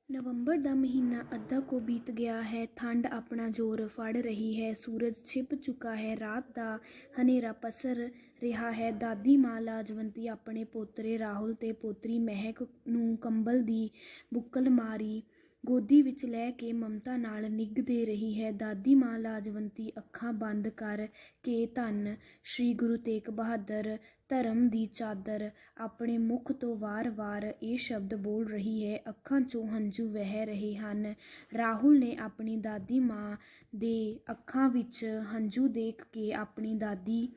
ਨਵੰਬਰ ਦਾ ਮਹੀਨਾ ਅੱਧਾ ਕੁ ਬੀਤ ਗਿਆ ਹੈ। ਠੰਡ ਆਪਣਾ ਜ਼ੋਰ ਫੜ ਰਹੀ ਹੈ। ਸੂਰਜ ਛਿਪ ਚੁੱਕਾ ਹੈ। ਰਾਤ ਦਾ ਹਨੇਰਾ ਪਸਰ ਰਿਹਾ ਹੈ। ਦਾਦੀ ਮਾਂ ਲਾਜਵੰਤੀ ਆਪਣੇ ਪੋਤਰੇ ਰਾਹੁਲ ਤੇ ਪੋਤਰੀ ਮਹਿਕ ਨੂੰ ਕੰਬਲ ਦੀ ਬੁੱਕਲ ਮਾਰੀ ਗੋਦੀ ਵਿੱਚ ਲੈ ਕੇ ਮਮਤਾ ਨਾਲ ਨਿੱਘ ਦੇ ਰਹੀ ਹੈ। ਦਾਦੀ ਮਾਂ ਲਾਜਵੰਤੀ ਅੱਖਾਂ ਬੰਦ ਕਰ ਕੇ ਧੰਨ ਸ਼੍ਰੀ ਗੁਰੂ ਤੇਗ ਬਹਾਦਰ ਧਰਮ ਦੀ ਚਾਦਰ ਆਪਣੇ ਮੁੱਖ ਤੋਂ ਵਾਰ-ਵਾਰ ਇਹ ਸ਼ਬਦ ਬੋਲ ਰਹੀ ਹੈ। ਅੱਖਾਂ 'ਚੋਂ ਹੰਝੂ ਵਹਿ ਰਹੇ ਹਨ। ਰਾਹੁਲ ਨੇ ਆਪਣੀ ਦਾਦੀ ਮਾਂ ਦੇ ਅੱਖਾਂ ਵਿੱਚ ਹੰਝੂ ਦੇਖ ਕੇ ਆਪਣੀ ਦਾਦੀ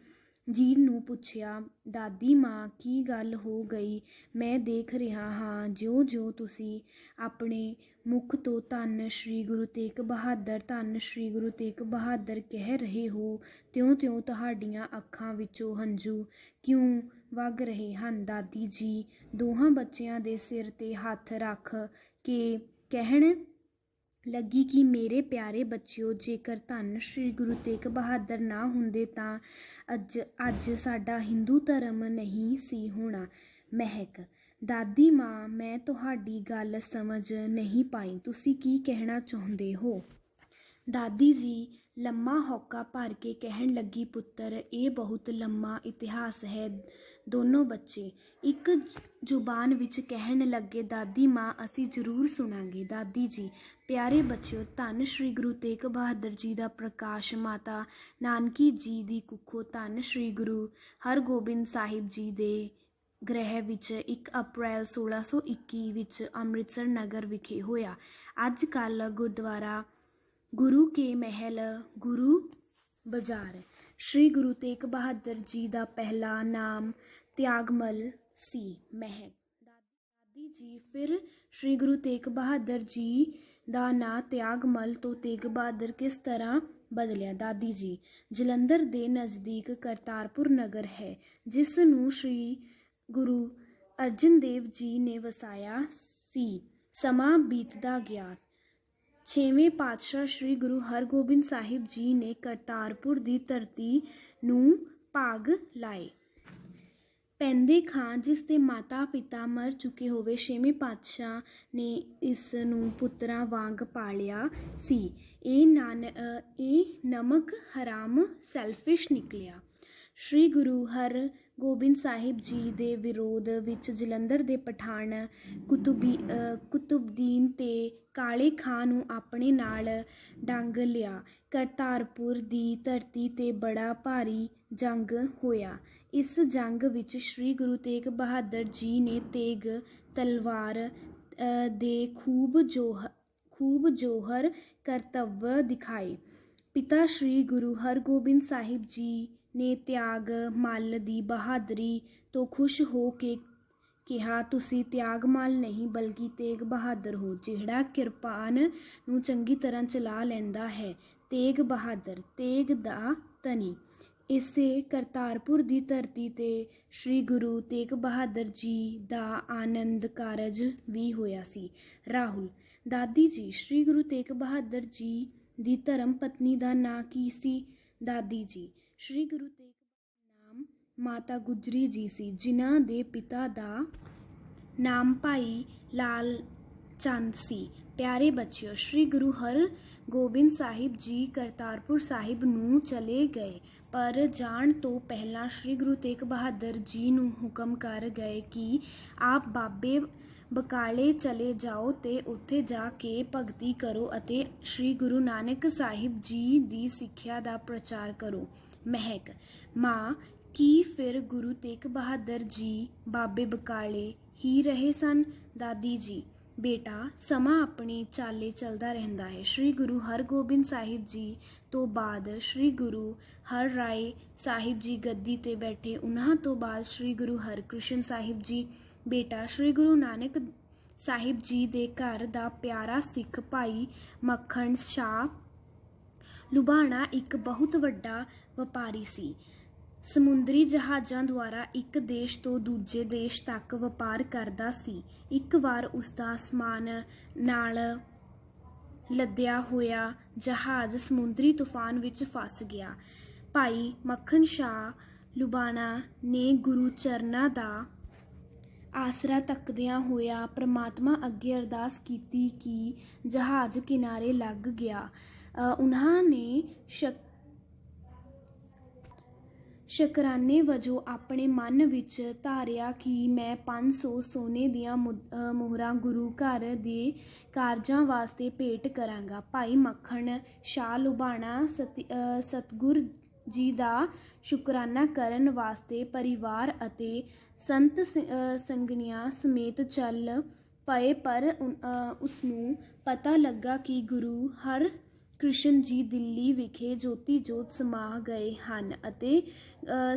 ਜੀ ਨੂੰ ਪੁੱਛਿਆ, ਦਾਦੀ ਮਾਂ ਕੀ ਗੱਲ ਹੋ ਗਈ? ਮੈਂ ਦੇਖ ਰਿਹਾ ਹਾਂ ਜਿਉਂ-ਜਿਉਂ ਤੁਸੀਂ ਆਪਣੇ ਮੁੱਖ ਤੋਂ ਧੰਨ ਸ਼੍ਰੀ ਗੁਰੂ ਤੇਗ ਬਹਾਦਰ ਧੰਨ ਸ਼੍ਰੀ ਗੁਰੂ ਤੇਗ ਬਹਾਦਰ ਕਹਿ ਰਹੇ ਹੋ, ਤਿਉਂ-ਤਿਉਂ ਤੁਹਾਡੀਆਂ ਅੱਖਾਂ ਵਿੱਚੋਂ ਹੰਝੂ ਕਿਉਂ ਵਗ ਰਹੇ ਹਨ? ਦਾਦੀ ਜੀ ਦੋਹਾਂ ਬੱਚਿਆਂ ਦੇ ਸਿਰ 'ਤੇ ਹੱਥ ਰੱਖ ਕੇ ਕਹਿਣ ਲੱਗੀ ਕਿ ਮੇਰੇ ਪਿਆਰੇ ਬੱਚਿਓ, ਜੇਕਰ ਧੰਨ ਸ਼੍ਰੀ ਗੁਰੂ ਤੇਗ ਬਹਾਦਰ ਨਾ ਹੁੰਦੇ ਤਾਂ ਅੱਜ ਸਾਡਾ ਹਿੰਦੂ ਧਰਮ ਨਹੀਂ ਸੀ ਹੋਣਾ। ਮਹਿਕ, ਦਾਦੀ ਮਾਂ ਮੈਂ ਤੁਹਾਡੀ ਗੱਲ ਸਮਝ ਨਹੀਂ ਪਾਈ, ਤੁਸੀਂ ਕੀ ਕਹਿਣਾ ਚਾਹੁੰਦੇ ਹੋ? ਦਾਦੀ ਜੀ ਲੰਮਾ ਹੌਕਾ ਭਰ ਕੇ ਕਹਿਣ ਲੱਗੀ, ਪੁੱਤਰ ਇਹ ਬਹੁਤ ਲੰਮਾ ਇਤਿਹਾਸ ਹੈ। ਦੋਨੋਂ ਬੱਚੇ ਇੱਕ ਜ਼ੁਬਾਨ ਵਿੱਚ ਕਹਿਣ ਲੱਗੇ, ਦਾਦੀ ਮਾਂ ਅਸੀਂ ਜ਼ਰੂਰ ਸੁਣਾਂਗੇ। ਦਾਦੀ ਜੀ ਪਿਆਰੇ ਬੱਚਿਓ, ਧੰਨ ਸ਼੍ਰੀ ਗੁਰੂ ਤੇਗ ਬਹਾਦਰ ਜੀ ਦਾ ਪ੍ਰਕਾਸ਼ ਮਾਤਾ ਨਾਨਕੀ ਜੀ ਦੀ ਕੁੱਖੋਂ ਧੰਨ ਸ਼੍ਰੀ ਗੁਰੂ ਹਰਗੋਬਿੰਦ ਸਾਹਿਬ ਜੀ ਦੇ ਗ੍ਰਹਿ ਵਿੱਚ 1 ਅਪ੍ਰੈਲ 1621 ਵਿੱਚ ਅੰਮ੍ਰਿਤਸਰ ਨਗਰ ਵਿਖੇ ਹੋਇਆ। ਅੱਜ ਕੱਲ੍ਹ ਗੁਰਦੁਆਰਾ ਗੁਰੂ ਕੇ ਮਹਿਲ ਗੁਰੂ ਬਾਜ਼ਾਰ। ਸ਼੍ਰੀ ਗੁਰੂ ਤੇਗ ਬਹਾਦਰ ਜੀ ਦਾ ਪਹਿਲਾ ਨਾਮ ਤਿਆਗਮੱਲ ਸੀ। ਮਹਿਕ, ਦਾਦੀ ਜੀ ਫਿਰ ਸ਼੍ਰੀ ਗੁਰੂ ਤੇਗ ਬਹਾਦਰ ਜੀ ਦਾ ਨਾਂ ਤਿਆਗਮੱਲ ਤੋਂ ਤੇਗ ਬਹਾਦਰ ਕਿਸ ਤਰ੍ਹਾਂ ਬਦਲਿਆ? ਦਾਦੀ ਜੀ ਜਲੰਧਰ ਦੇ ਨਜ਼ਦੀਕ ਕਰਤਾਰਪੁਰ ਨਗਰ ਹੈ, ਜਿਸ ਨੂੰ ਸ਼੍ਰੀ ਗੁਰੂ ਅਰਜਨ ਦੇਵ ਜੀ ਨੇ ਵਸਾਇਆ ਸੀ। ਸਮਾਂ ਬੀਤਦਾ ਗਿਆ। 6ਵੇਂ ਪਾਤਸ਼ਾਹ ਸ਼੍ਰੀ ਗੁਰੂ ਹਰਗੋਬਿੰਦ ਸਾਹਿਬ ਜੀ ਨੇ ਕਰਤਾਰਪੁਰ ਦੀ ਧਰਤੀ ਨੂੰ ਭਾਗ ਲਾਏ। ਪੈਂਦੇ ਖਾਂ ਜਿਸ ਦੇ ਮਾਤਾ ਪਿਤਾ ਮਰ ਚੁੱਕੇ ਹੋਵੇ, 6ਵੇਂ ਪਾਤਸ਼ਾਹ ਨੇ ਇਸ ਨੂੰ ਪੁੱਤਰਾਂ ਵਾਂਗ ਪਾਲਿਆ ਸੀ। ਇਹ ਨਮਕ ਹਰਾਮ ਸੈਲਫਿਸ਼ ਨਿਕਲਿਆ। ਸ਼੍ਰੀ ਗੁਰੂ ਹਰਗੋਬਿੰਦ ਸਾਹਿਬ ਜੀ ਦੇ ਵਿਰੋਧ ਵਿੱਚ ਜਲੰਧਰ ਦੇ ਪਠਾਨ ਕੁਤੁਬਦੀਨ ਤੇ ਕਾਲੇ ਖਾਂ ਨੂੰ ਆਪਣੇ ਨਾਲ ਡੰਗ ਲਿਆ। ਕਰਤਾਰਪੁਰ ਦੀ ਧਰਤੀ 'ਤੇ ਬੜਾ ਭਾਰੀ ਜੰਗ ਹੋਇਆ। ਇਸ ਜੰਗ ਵਿੱਚ ਸ਼੍ਰੀ ਗੁਰੂ ਤੇਗ ਬਹਾਦਰ ਜੀ ਨੇ ਤੇਗ ਤਲਵਾਰ ਦੇ ਖੂਬ ਜੋਹਰ ਕਰਤੱਵ ਦਿਖਾਏ। ਪਿਤਾ ਸ਼੍ਰੀ ਗੁਰੂ ਹਰਗੋਬਿੰਦ ਸਾਹਿਬ ਜੀ ਨੇ ਤਿਆਗ ਮੱਲ ਦੀ ਬਹਾਦਰੀ ਤੋਂ ਖੁਸ਼ ਹੋ ਕੇ ਕਿਹਾ, ਤੁਸੀਂ ਤਿਆਗਮੱਲ ਨਹੀਂ ਬਲਕਿ ਤੇਗ ਬਹਾਦਰ ਹੋ, ਜਿਹੜਾ ਕਿਰਪਾਨ ਨੂੰ ਚੰਗੀ ਤਰ੍ਹਾਂ ਚਲਾ ਲੈਂਦਾ ਹੈ। ਤੇਗ ਬਹਾਦਰ, ਤੇਗ ਦਾ ਧਨੀ। ਇਸੇ ਕਰਤਾਰਪੁਰ ਦੀ ਧਰਤੀ 'ਤੇ ਸ਼੍ਰੀ ਗੁਰੂ ਤੇਗ ਬਹਾਦਰ ਜੀ ਦਾ ਆਨੰਦ ਕਾਰਜ ਵੀ ਹੋਇਆ ਸੀ। ਰਾਹੁਲ, ਦਾਦੀ ਜੀ ਸ਼੍ਰੀ ਗੁਰੂ ਤੇਗ ਬਹਾਦਰ ਜੀ ਦੀ ਧਰਮ ਪਤਨੀ ਦਾ ਨਾਂ ਕੀ ਸੀ? ਦਾਦੀ ਜੀ ਸ਼੍ਰੀ ਗੁਰੂ ਤੇਗ ਨਾਮ ਮਾਤਾ ਗੁਜਰੀ ਜੀ ਸੀ, ਜਿਨ੍ਹਾਂ ਦੇ ਪਿਤਾ ਦਾ ਨਾਮ ਭਾਈ ਲਾਲ ਚੰਦ ਸੀ। ਪਿਆਰੇ ਬੱਚਿਓ, ਸ਼੍ਰੀ ਗੁਰੂ ਹਰਗੋਬਿੰਦ ਸਾਹਿਬ ਜੀ ਕਰਤਾਰਪੁਰ ਸਾਹਿਬ ਨੂੰ ਚਲੇ ਗਏ, ਪਰ ਜਾਣ ਤੋਂ ਪਹਿਲਾਂ ਸ਼੍ਰੀ ਗੁਰੂ ਤੇਗ ਬਹਾਦਰ ਜੀ ਨੂੰ ਹੁਕਮ ਕਰ ਗਏ ਕਿ ਆਪ ਬਾਬੇ ਬਕਾਲੇ ਚਲੇ ਜਾਓ ਤੇ ਉੱਥੇ ਜਾ ਕੇ ਭਗਤੀ ਕਰੋ ਅਤੇ ਸ਼੍ਰੀ ਗੁਰੂ ਨਾਨਕ ਸਾਹਿਬ ਜੀ ਦੀ ਸਿੱਖਿਆ ਦਾ ਪ੍ਰਚਾਰ ਕਰੋ। ਮਹਿਕ, ਮਾਂ ਕੀ ਫਿਰ ਗੁਰੂ ਤੇਗ ਬਹਾਦਰ ਜੀ ਬਾਬੇ ਬਕਾਲੇ ਹੀ ਰਹੇ ਸਨ? ਦਾਦੀ ਜੀ ਬੇਟਾ ਸਮਾਂ ਆਪਣੇ ਚਾਲੇ ਚੱਲਦਾ ਰਹਿੰਦਾ ਹੈ। ਸ਼੍ਰੀ ਗੁਰੂ ਹਰਗੋਬਿੰਦ ਸਾਹਿਬ ਜੀ ਤੋਂ ਬਾਅਦ ਸ਼੍ਰੀ ਗੁਰੂ ਹਰਰਾਏ ਸਾਹਿਬ ਜੀ ਗੱਦੀ 'ਤੇ ਬੈਠੇ। ਉਹਨਾਂ ਤੋਂ ਬਾਅਦ ਸ਼੍ਰੀ ਗੁਰੂ ਹਰਕ੍ਰਿਸ਼ਨ ਸਾਹਿਬ ਜੀ। ਬੇਟਾ ਸ਼੍ਰੀ ਗੁਰੂ ਨਾਨਕ ਸਾਹਿਬ ਜੀ ਦੇ ਘਰ ਦਾ ਪਿਆਰਾ ਸਿੱਖ ਭਾਈ ਮੱਖਣ ਸ਼ਾਹ ਲੁਬਾਣਾ ਇੱਕ ਬਹੁਤ ਵੱਡਾ ਵਪਾਰੀ ਸੀ। ਸਮੁੰਦਰੀ ਜਹਾਜ਼ਾਂ ਦੁਆਰਾ ਇੱਕ ਦੇਸ਼ ਤੋਂ ਦੂਜੇ ਦੇਸ਼ ਤੱਕ ਵਪਾਰ ਕਰਦਾ ਸੀ। ਇੱਕ ਵਾਰ ਉਸਦਾ ਸਮਾਨ ਨਾਲ ਲੱਦਿਆ ਹੋਇਆ ਜਹਾਜ਼ ਸਮੁੰਦਰੀ ਤੂਫਾਨ ਵਿੱਚ ਫਸ ਗਿਆ। ਭਾਈ ਮੱਖਣ ਸ਼ਾਹ ਲੁਬਾਣਾ ਨੇ ਗੁਰੂ ਚਰਨਾਂ ਦਾ ਆਸਰਾ ਤੱਕਦਿਆਂ ਹੋਇਆ ਪ੍ਰਮਾਤਮਾ ਅੱਗੇ ਅਰਦਾਸ ਕੀਤੀ ਕਿ ਜਹਾਜ਼ ਕਿਨਾਰੇ ਲੱਗ ਗਿਆ। ਉਹਨਾਂ ਨੇ ਸ਼ੁਕਰਾਨੇ ਵਜੋਂ ਆਪਣੇ ਮਨ ਵਿੱਚ ਧਾਰਿਆ ਕਿ ਮੈਂ 500 ਸੋਨੇ ਦੀਆਂ ਮੁਹਰਾਂ ਗੁਰੂ ਘਰ ਦੇ ਕਾਰਜਾਂ ਵਾਸਤੇ ਭੇਟ ਕਰਾਂਗਾ। ਭਾਈ ਮੱਖਣ ਸ਼ਾਹ ਲੁਬਾਣਾ ਸਤਿਗੁਰ ਜੀ ਦਾ ਸ਼ੁਕਰਾਨਾ ਕਰਨ ਵਾਸਤੇ ਪਰਿਵਾਰ ਅਤੇ ਸੰਤ ਸੰਗਣੀਆਂ ਸਮੇਤ ਚੱਲ ਪਏ, ਪਰ ਉਸਨੂੰ ਪਤਾ ਲੱਗਾ ਕਿ ਗੁਰੂ ਹਰਕ੍ਰਿਸ਼ਨ ਜੀ ਦਿੱਲੀ ਵਿਖੇ ਜੋਤੀ ਜੋਤ ਸਮਾ ਗਏ ਹਨ ਅਤੇ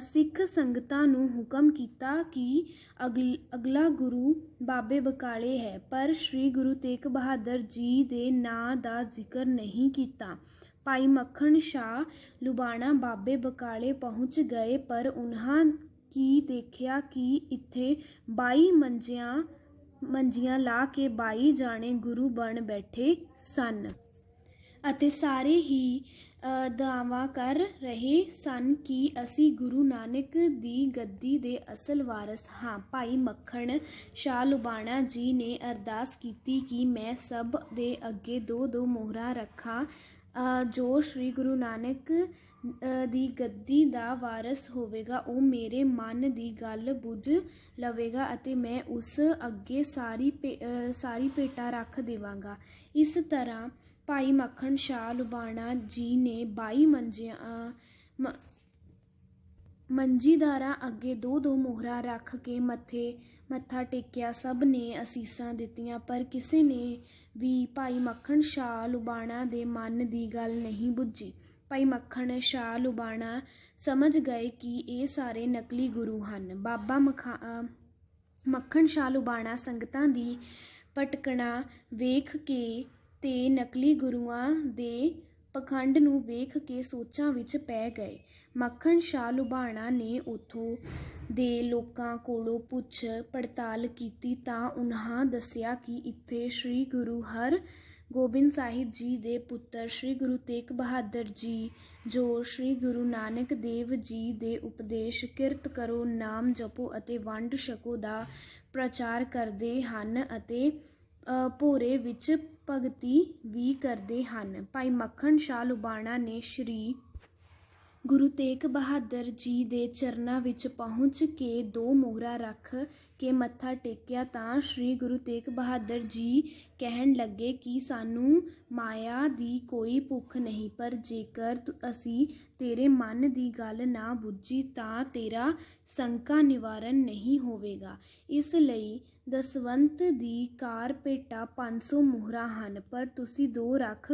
ਸਿੱਖ ਸੰਗਤਾਂ ਨੂੰ ਹੁਕਮ ਕੀਤਾ ਕਿ ਅਗਲਾ ਗੁਰੂ ਬਾਬੇ ਬਕਾਲੇ ਹੈ, ਪਰ ਸ੍ਰੀ ਗੁਰੂ ਤੇਗ ਬਹਾਦਰ ਜੀ ਦੇ ਨਾਂ ਦਾ ਜ਼ਿਕਰ ਨਹੀਂ ਕੀਤਾ। ਭਾਈ ਮੱਖਣ ਸ਼ਾਹ ਲੁਬਾਣਾ ਬਾਬੇ ਬਕਾਲੇ ਪਹੁੰਚ ਗਏ, ਪਰ ਉਹਨਾਂ ਕੀ ਦੇਖਿਆ ਕਿ ਇੱਥੇ 22 ਮੰਜੀਆਂ ਲਾ ਕੇ 22 ਜਾਣੇ ਗੁਰੂ ਬਣ ਬੈਠੇ ਸਨ ਅਤੇ ਸਾਰੇ ਹੀ ਦਾਅਵਾ ਕਰ ਰਹੇ ਸਨ ਕਿ ਅਸੀਂ ਗੁਰੂ ਨਾਨਕ ਦੀ ਗੱਦੀ ਦੇ ਅਸਲ ਵਾਰਸ ਹਾਂ। ਭਾਈ ਮੱਖਣ ਸ਼ਾਹ ਲੁਬਾਣਾ ਜੀ ਨੇ ਅਰਦਾਸ ਕੀਤੀ ਕਿ ਮੈਂ ਸਭ ਦੇ ਅੱਗੇ 2-2 ਮੋਹਰਾਂ ਰੱਖਾਂ। ਜੋ ਸ੍ਰੀ ਗੁਰੂ ਨਾਨਕ ਦੀ ਗੱਦੀ ਦਾ ਵਾਰਸ ਹੋਵੇਗਾ ਉਹ ਮੇਰੇ ਮਨ ਦੀ ਗੱਲ ਬੁੱਝ ਲਵੇਗਾ ਅਤੇ ਮੈਂ ਉਸ ਅੱਗੇ ਸਾਰੀ ਭੇਟਾ ਰੱਖ ਦੇਵਾਂਗਾ। ਇਸ ਤਰ੍ਹਾਂ ਭਾਈ ਮੱਖਣ ਸ਼ਾਹ ਲੁਬਾਣਾ ਜੀ ਨੇ 22 ਮੰਜੀਦਾਰਾਂ ਅੱਗੇ 2-2 ਮੋਹਰਾਂ ਰੱਖ ਕੇ ਮੱਥਾ ਟੇਕਿਆ। ਸਭ ਨੇ ਅਸੀਸਾਂ ਦਿੱਤੀਆਂ, ਪਰ ਕਿਸੇ ਨੇ ਵੀ ਭਾਈ ਮੱਖਣ ਸ਼ਾਹ ਲੁਬਾਣਾ ਦੇ ਮਨ ਦੀ ਗੱਲ ਨਹੀਂ ਬੁੱਝੀ। ਭਾਈ ਮੱਖਣ ਸ਼ਾਹ ਲੁਬਾਣਾ ਸਮਝ ਗਏ ਕਿ ਇਹ ਸਾਰੇ ਨਕਲੀ ਗੁਰੂ ਹਨ। ਬਾਬਾ ਮੱਖਣ ਸ਼ਾਹ ਲੁਬਾਣਾ ਸੰਗਤਾਂ ਦੀ ਭਟਕਣਾ ਵੇਖ ਕੇ ਤੇ ਨਕਲੀ ਗੁਰੂਆਂ ਦੇ ਪਖੰਡ ਨੂੰ ਵੇਖ ਕੇ ਸੋਚਾਂ ਵਿੱਚ ਪੈ ਗਏ। ਮੱਖਣ ਸ਼ਾਹ ਲੁਬਾਣਾ ਨੇ ਉੱਥੋਂ ਦੇ ਲੋਕਾਂ ਕੋਲੋਂ ਪੁੱਛ ਪੜਤਾਲ ਕੀਤੀ ਤਾਂ ਉਹਨਾਂ ਦੱਸਿਆ ਕਿ ਇੱਥੇ ਸ੍ਰੀ ਗੁਰੂ ਹਰਗੋਬਿੰਦ ਸਾਹਿਬ ਜੀ ਦੇ ਪੁੱਤਰ ਸ੍ਰੀ ਗੁਰੂ ਤੇਗ ਬਹਾਦਰ ਜੀ, ਜੋ ਸ੍ਰੀ ਗੁਰੂ ਨਾਨਕ ਦੇਵ ਜੀ ਦੇ ਉਪਦੇਸ਼ ਕਿਰਤ ਕਰੋ, ਨਾਮ ਜਪੋ ਅਤੇ ਵੰਡ ਛਕੋ ਦਾ ਪ੍ਰਚਾਰ ਕਰਦੇ ਹਨ ਅਤੇ ਭੋਰੇ ਵਿੱਚ ਭਗਤੀ ਵੀ ਕਰਦੇ ਹਨ। ਭਾਈ ਮੱਖਣ ਸ਼ਾਹ ਲੁਬਾਣਾ ਨੇ ਸ੍ਰੀ ਗੁਰੂ ਤੇਗ ਬਹਾਦਰ ਜੀ ਦੇ ਚਰਨਾਂ ਵਿੱਚ ਪਹੁੰਚ ਕੇ 2 ਮੋਹਰਾਂ ਰੱਖ ਕੇ ਮੱਥਾ ਟੇਕਿਆ ਤਾਂ ਸ੍ਰੀ ਗੁਰੂ ਤੇਗ ਬਹਾਦਰ ਜੀ ਕਹਿਣ ਲੱਗੇ ਕਿ ਸਾਨੂੰ ਮਾਇਆ ਦੀ ਕੋਈ ਭੁੱਖ ਨਹੀਂ, ਪਰ ਜੇਕਰ ਅਸੀਂ ਤੇਰੇ ਮਨ ਦੀ ਗੱਲ ਨਾ ਬੁੱਝੀ ਤਾਂ ਤੇਰਾ ਸੰਕਾ ਨਿਵਾਰਨ ਨਹੀਂ ਹੋਵੇਗਾ। ਇਸ ਲਈ ਦਸਵੰਤ ਦੀ ਕਾਰ ਭੇਟਾ 500 ਮੋਹਰਾਂ ਹਨ, ਪਰ ਤੁਸੀਂ 2 ਰੱਖ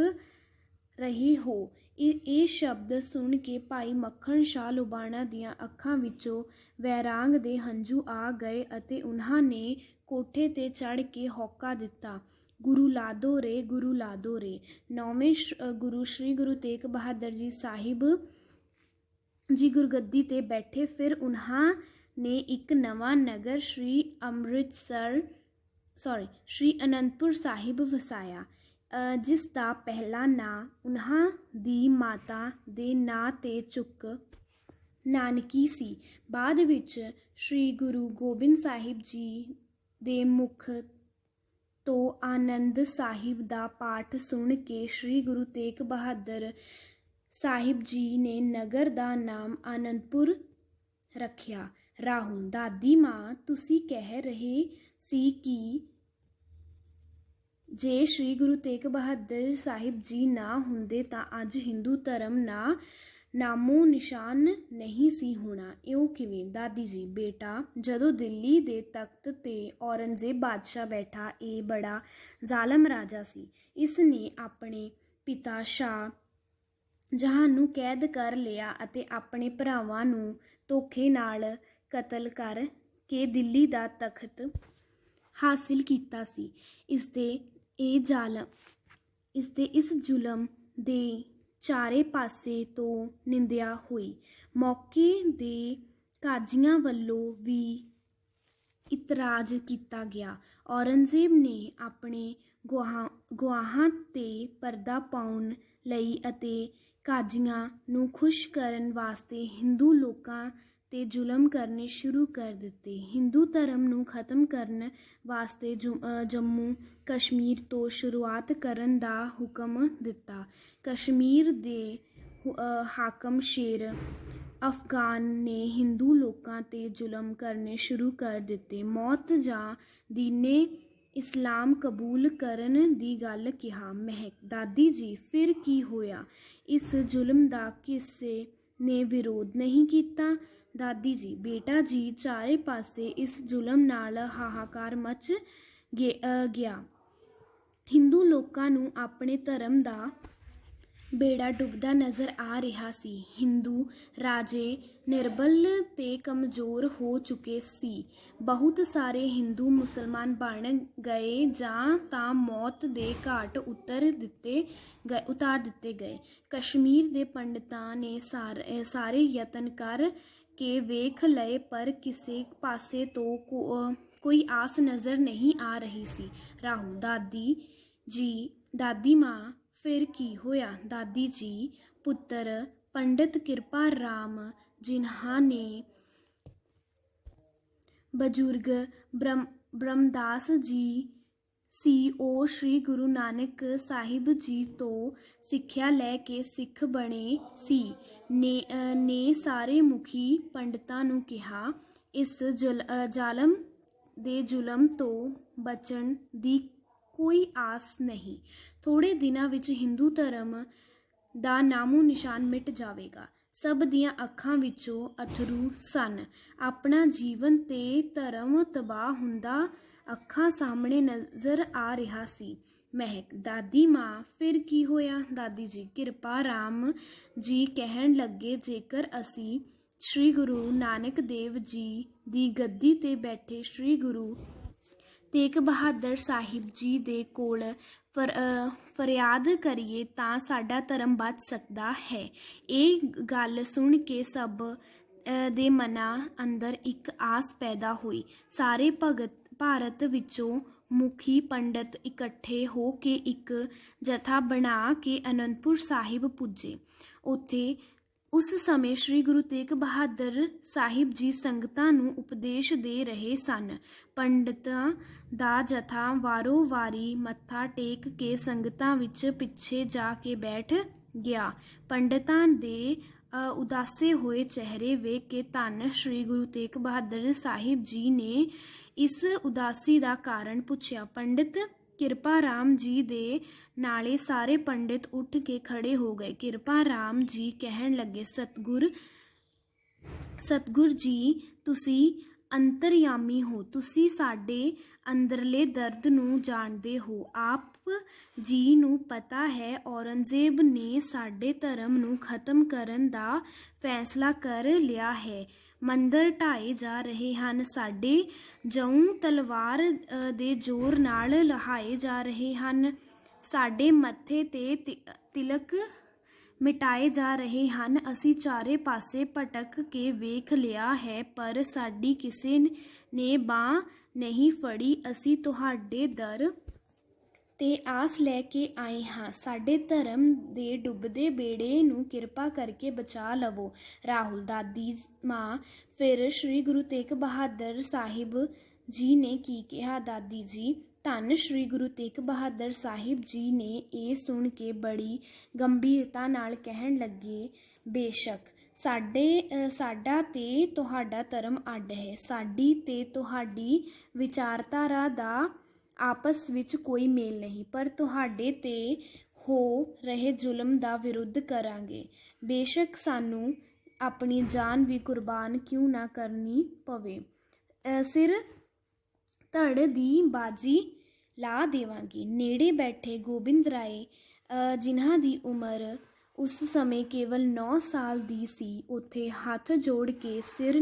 ਰਹੇ ਹੋ। ਇਹ ਸ਼ਬਦ ਸੁਣ ਕੇ ਭਾਈ ਮੱਖਣ ਸ਼ਾਹ ਲੁਬਾਣਾ ਦੀਆਂ ਅੱਖਾਂ ਵਿੱਚੋਂ ਵੈਰਾਗ ਦੇ ਹੰਝੂ ਆ ਗਏ ਅਤੇ ਉਹਨਾਂ ਨੇ ਕੋਠੇ 'ਤੇ ਚੜ੍ਹ ਕੇ ਹੌਕਾ ਦਿੱਤਾ, ਗੁਰੂ ਲਾਦੋ ਰੇ, ਗੁਰੂ ਲਾਦੋ ਰੇ। 9ਵੇਂ ਗੁਰੂ ਸ੍ਰੀ ਗੁਰੂ ਤੇਗ ਬਹਾਦਰ ਜੀ ਸਾਹਿਬ ਜੀ ਗੁਰਗੱਦੀ 'ਤੇ ਬੈਠੇ। ਫਿਰ ਉਹਨਾਂ ਨੇ ਇੱਕ ਨਵਾਂ ਨਗਰ ਸ੍ਰੀ ਅਨੰਦਪੁਰ ਸਾਹਿਬ ਵਸਾਇਆ, ਜਿਸ ਦਾ ਪਹਿਲਾ ਨਾਂ ਉਹਨਾਂ ਦੀ ਮਾਤਾ ਦੇ ਨਾਂ 'ਤੇ ਚੁੱਕ ਨਾਨਕੀ ਸੀ। ਬਾਅਦ ਵਿੱਚ ਸ੍ਰੀ ਗੁਰੂ ਗੋਬਿੰਦ ਸਾਹਿਬ ਜੀ ਦੇ ਮੁਖ ਤੋਂ ਆਨੰਦ ਸਾਹਿਬ ਦਾ ਪਾਠ ਸੁਣ ਕੇ ਸ੍ਰੀ ਗੁਰੂ ਤੇਗ ਬਹਾਦਰ ਸਾਹਿਬ ਜੀ ਨੇ ਨਗਰ ਦਾ ਨਾਮ ਆਨੰਦਪੁਰ ਰੱਖਿਆ। ਰਾਹੁਲ, ਦਾਦੀ ਮਾਂ, ਤੁਸੀਂ ਕਹਿ ਰਹੇ ਸੀ ਕਿ ਜੇ ਸ੍ਰੀ ਗੁਰੂ ਤੇਗ ਬਹਾਦਰ ਸਾਹਿਬ ਜੀ ਨਾ ਹੁੰਦੇ ਤਾਂ ਅੱਜ ਹਿੰਦੂ ਧਰਮ ਨਾਮੋ ਨਿਸ਼ਾਨ ਨਹੀਂ ਸੀ ਹੋਣਾ। ਇਉਂ ਕਿਵੇਂ? ਦਾਦੀ ਜੀ, ਬੇਟਾ, ਜਦੋਂ ਦਿੱਲੀ ਦੇ ਤਖਤ 'ਤੇ ਔਰੰਗਜ਼ੇਬ ਬਾਦਸ਼ਾਹ ਬੈਠਾ, ਇਹ ਬੜਾ ਜ਼ਾਲਮ ਰਾਜਾ ਸੀ। ਇਸ ਨੇ ਆਪਣੇ ਪਿਤਾ ਸ਼ਾਹ ਜਹਾਂ ਨੂੰ ਕੈਦ ਕਰ ਲਿਆ ਅਤੇ ਆਪਣੇ ਭਰਾਵਾਂ ਨੂੰ ਧੋਖੇ ਨਾਲ ਕਤਲ ਕਰ ਕੇ ਦਿੱਲੀ ਦਾ ਤਖਤ ਹਾਸਿਲ ਕੀਤਾ ਸੀ। ਇਸਦੇ ਇਸ ਜ਼ੁਲਮ ਦੇ ਚਾਰੇ ਪਾਸੇ ਤੋਂ ਨਿੰਦਿਆ ਹੋਈ। ਮੌਕੇ ਦੇ ਕਾਜ਼ੀਆਂ ਵੱਲੋਂ ਵੀ ਇਤਰਾਜ਼ ਕੀਤਾ ਗਿਆ। ਔਰੰਗਜ਼ੇਬ ਨੇ ਆਪਣੇ ਗਵਾਹਾਂ 'ਤੇ ਪਰਦਾ ਪਾਉਣ ਲਈ ਅਤੇ ਕਾਜ਼ੀਆਂ ਨੂੰ ਖੁਸ਼ ਕਰਨ ਵਾਸਤੇ ਹਿੰਦੂ ਲੋਕਾਂ ਤੇ ਜ਼ੁਲਮ ਕਰਨੇ ਸ਼ੁਰੂ ਕਰ ਦਿੱਤੇ। ਹਿੰਦੂ ਧਰਮ ਨੂੰ ਖਤਮ ਕਰਨ ਵਾਸਤੇ ਜੰਮੂ ਕਸ਼ਮੀਰ ਤੋਂ ਸ਼ੁਰੂਆਤ ਕਰਨ ਦਾ ਹੁਕਮ ਦਿੱਤਾ। ਕਸ਼ਮੀਰ ਦੇ ਹਾਕਮ ਸ਼ੇਰ ਅਫਗਾਨ ਨੇ ਹਿੰਦੂ ਲੋਕਾਂ 'ਤੇ ਜ਼ੁਲਮ ਕਰਨੇ ਸ਼ੁਰੂ ਕਰ ਦਿੱਤੇ। ਮੌਤ ਜਾਂ ਦੀਨੇ ਇਸਲਾਮ ਕਬੂਲ ਕਰਨ ਦੀ ਗੱਲ ਕਿਹਾ। ਮਹਿਕ: ਦਾਦੀ ਜੀ, ਫਿਰ ਕੀ ਹੋਇਆ? ਇਸ ਜ਼ੁਲਮ ਦਾ ਕਿਸੇ ਨੇ ਵਿਰੋਧ ਨਹੀਂ ਕੀਤਾ? ਦਾਦੀ ਜੀ: ਬੇਟਾ ਜੀ, ਚਾਰੇ ਪਾਸੇ ਇਸ ਜ਼ੁਲਮ ਨਾਲ ਹਾਹਾਕਾਰ ਮਚ ਗਿਆ। ਹਿੰਦੂ ਲੋਕਾਂ ਨੂੰ ਆਪਣੇ ਧਰਮ ਦਾ ਬੇੜਾ ਡੁੱਬਦਾ ਨਜ਼ਰ ਆ ਰਿਹਾ ਸੀ। ਹਿੰਦੂ ਰਾਜੇ ਨਿਰਬਲ ਤੇ ਕਮਜ਼ੋਰ ਹੋ ਚੁੱਕੇ ਸੀ। ਬਹੁਤ ਸਾਰੇ ਹਿੰਦੂ ਮੁਸਲਮਾਨ ਬਣ ਗਏ ਜਾਂ ਤਾਂ ਮੌਤ ਦੇ ਘਾਟ ਉਤਾਰ ਦਿੱਤੇ ਗਏ। ਕਸ਼ਮੀਰ ਦੇ ਪੰਡਤਾਂ ਨੇ ਸਾਰੇ ਯਤਨ ਕਰ ਕੇ ਵੇਖ ਲਏ, ਪਰ ਕਿਸੇ ਪਾਸੇ ਤੋਂ ਕੋਈ ਆਸ ਨਜ਼ਰ ਨਹੀਂ ਆ ਰਹੀ ਸੀ। ਰਾਹੁਲ: ਦਾਦੀ ਜੀ, ਦਾਦੀ ਮਾਂ, ਫਿਰ ਕੀ ਹੋਇਆ? ਦਾਦੀ ਜੀ: ਪੁੱਤਰ, ਪੰਡਿਤ ਕਿਰਪਾ ਰਾਮ ਜਿਨ੍ਹਾਂ ਨੇ ਬਜ਼ੁਰਗ ਬ੍ਰਹਮਦਾਸ ਜੀ ਸੀ, ਉਹ ਸ੍ਰੀ ਗੁਰੂ ਨਾਨਕ ਸਾਹਿਬ ਜੀ ਤੋਂ ਸਿੱਖਿਆ ਲੈ ਕੇ ਸਿੱਖ ਬਣੇ ਸੀ, ਨੇ ਸਾਰੇ ਮੁਖੀ ਪੰਡਤਾਂ ਨੂੰ ਕਿਹਾ, ਇਸ ਜ਼ਾਲਮ ਦੇ ਜ਼ੁਲਮ ਤੋਂ ਬਚਣ ਦੀ ਕੋਈ ਆਸ ਨਹੀਂ। ਥੋੜ੍ਹੇ ਦਿਨਾਂ ਵਿੱਚ ਹਿੰਦੂ ਧਰਮ ਦਾ ਨਾਮੋ ਨਿਸ਼ਾਨ ਮਿਟ ਜਾਵੇਗਾ। ਸਭ ਦੀਆਂ ਅੱਖਾਂ ਵਿੱਚੋਂ ਅਥਰੂ ਸਨ। ਆਪਣਾ ਜੀਵਨ ਤੇ ਧਰਮ ਤਬਾਹ ਹੁੰਦਾ ਅੱਖਾਂ ਸਾਹਮਣੇ ਨਜ਼ਰ ਆ ਰਿਹਾ ਸੀ। ਮਹਿਕ: ਦਾਦੀ ਮਾਂ, ਫਿਰ ਕੀ ਹੋਇਆ? ਦਾਦੀ ਜੀ: ਕਿਰਪਾ ਰਾਮ ਜੀ ਕਹਿਣ ਲੱਗੇ, ਜੇਕਰ ਅਸੀਂ ਸ੍ਰੀ ਗੁਰੂ ਨਾਨਕ ਦੇਵ ਜੀ ਦੀ ਗੱਦੀ 'ਤੇ ਬੈਠੇ ਸ੍ਰੀ ਗੁਰੂ ਤੇਗ ਬਹਾਦਰ ਸਾਹਿਬ ਜੀ ਦੇ ਕੋਲ ਫਰਿਆਦ ਕਰੀਏ ਤਾਂ ਸਾਡਾ ਧਰਮ ਬਚ ਸਕਦਾ ਹੈ। ਇਹ ਗੱਲ ਸੁਣ ਕੇ ਸਭ ਦੇ ਮਨਾਂ ਅੰਦਰ ਇੱਕ ਆਸ ਪੈਦਾ ਹੋਈ। ਸਾਰੇ ਭਾਰਤ ਵਿੱਚੋਂ ਮੁਖੀ ਪੰਡਤ ਇਕੱਠੇ ਹੋ ਕੇ ਇੱਕ ਜਥਾ ਬਣਾ ਕੇ ਅਨੰਦਪੁਰ ਸਾਹਿਬ ਪੁੱਜੇ। ਉਸ ਸਮੇਂ ਸ੍ਰੀ ਗੁਰੂ ਤੇਗ ਬਹਾਦਰ ਸਾਹਿਬ ਜੀ ਸੰਗਤਾਂ ਨੂੰ ਉਪਦੇਸ਼ ਦੇ ਰਹੇ ਸਨ। ਪੰਡਤਾਂ ਦਾ ਜਥਾ ਵਾਰੋ ਵਾਰੀ ਮੱਥਾ ਟੇਕ ਕੇ ਸੰਗਤਾਂ ਵਿੱਚ ਪਿੱਛੇ ਜਾ ਕੇ ਬੈਠ ਗਿਆ। ਪੰਡਤਾਂ ਦੇ ਉਦਾਸੇ ਹੋਏ ਚਿਹਰੇ ਵੇਖ ਕੇ ਧੰਨ ਸ੍ਰੀ ਗੁਰੂ ਤੇਗ ਬਹਾਦਰ ਸਾਹਿਬ ਜੀ ਨੇ ਇਸ ਉਦਾਸੀ ਦਾ ਕਾਰਨ ਪੁੱਛਿਆ। ਪੰਡਿਤ ਕਿਰਪਾ ਰਾਮ ਜੀ ਦੇ ਨਾਲੇ ਸਾਰੇ ਪੰਡਿਤ ਉੱਠ ਕੇ ਖੜੇ ਹੋ ਗਏ। ਕਿਰਪਾ ਰਾਮ ਜੀ ਕਹਿਣ ਲੱਗੇ, ਸਤਿਗੁਰ ਜੀ, ਤੁਸੀਂ ਅੰਤਰਯਾਮੀ ਹੋ, ਤੁਸੀਂ ਸਾਡੇ ਅੰਦਰਲੇ ਦਰਦ ਨੂੰ ਜਾਣਦੇ ਹੋ। ਆਪ ਜੀ ਨੂੰ ਪਤਾ ਹੈ ਔਰੰਗਜ਼ੇਬ ਨੇ ਸਾਡੇ ਧਰਮ ਨੂੰ ਖਤਮ ਕਰਨ ਦਾ ਫੈਸਲਾ ਕਰ ਲਿਆ ਹੈ। ਮੰਦਰ ਢਾਏ ਜਾ ਰਹੇ ਹਨ, ਸਾਡੇ ਜਊ ਤਲਵਾਰ ਦੇ ਜ਼ੋਰ ਨਾਲ ਲਹਾਏ ਜਾ ਰਹੇ ਹਨ, ਸਾਡੇ ਮੱਥੇ ਤੇ ਤਿਲਕ ਮਿਟਾਏ ਜਾ ਰਹੇ ਹਨ। ਅਸੀਂ ਚਾਰੇ ਪਾਸੇ ਭਟਕ ਕੇ ਵੇਖ ਲਿਆ ਹੈ, ਪਰ ਸਾਡੀ ਕਿਸੇ ਨੇ ਬਾਂਹ ਨਹੀਂ ਫੜੀ। ਅਸੀਂ ਤੁਹਾਡੇ ਦਰ ਤੇ ਆਸ ਲੈ ਕੇ ਆਏ ਹਾਂ। ਸਾਡੇ ਧਰਮ ਦੇ ਡੁੱਬਦੇ ਬੇੜੇ ਨੂੰ ਕਿਰਪਾ ਕਰਕੇ ਬਚਾ ਲਵੋ। ਰਾਹੁਲ: ਦਾਦੀ ਮਾਂ, ਫਿਰ ਸ੍ਰੀ ਗੁਰੂ ਤੇਗ ਬਹਾਦਰ ਸਾਹਿਬ ਜੀ ਨੇ ਕੀ ਕਿਹਾ? ਦਾਦੀ ਜੀ: ਧੰਨ ਸ੍ਰੀ ਗੁਰੂ ਤੇਗ ਬਹਾਦਰ ਸਾਹਿਬ ਜੀ ਨੇ ਇਹ ਸੁਣ ਕੇ ਬੜੀ ਗੰਭੀਰਤਾ ਨਾਲ ਕਹਿਣ ਲੱਗੇ, ਬੇਸ਼ੱਕ ਸਾਡਾ ਤੇ ਤੁਹਾਡਾ ਧਰਮ ਅੱਡ ਹੈ। ਸਾਡੀ ਤੇ ਤੁਹਾਡੀ ਵਿਚਾਰਧਾਰਾ ਦਾ ਆਪਸ ਵਿੱਚ ਕੋਈ ਮੇਲ ਨਹੀਂ, ਪਰ ਤੁਹਾਡੇ ਤੇ ਹੋ ਰਹੇ ਜ਼ੁਲਮ ਦਾ ਵਿਰੋਧ ਕਰਾਂਗੇ। ਬੇਸ਼ੱਕ ਸਾਨੂੰ ਆਪਣੀ ਜਾਨ ਵੀ ਕੁਰਬਾਨ ਕਿਉਂ ਨਾ ਕਰਨੀ ਪਵੇ, ਸਿਰ ਧੜ ਦੀ ਬਾਜੀ ਲਾ ਦੇਵਾਂਗੇ। ਨੇੜੇ ਬੈਠੇ ਗੋਬਿੰਦ ਰਾਏ, ਜਿਨ੍ਹਾਂ ਦੀ ਉਮਰ ਉਸ ਸਮੇਂ ਕੇਵਲ 9 ਸਾਲ ਦੀ ਸੀ, ਉੱਥੇ ਹੱਥ ਜੋੜ ਕੇ ਸਿਰ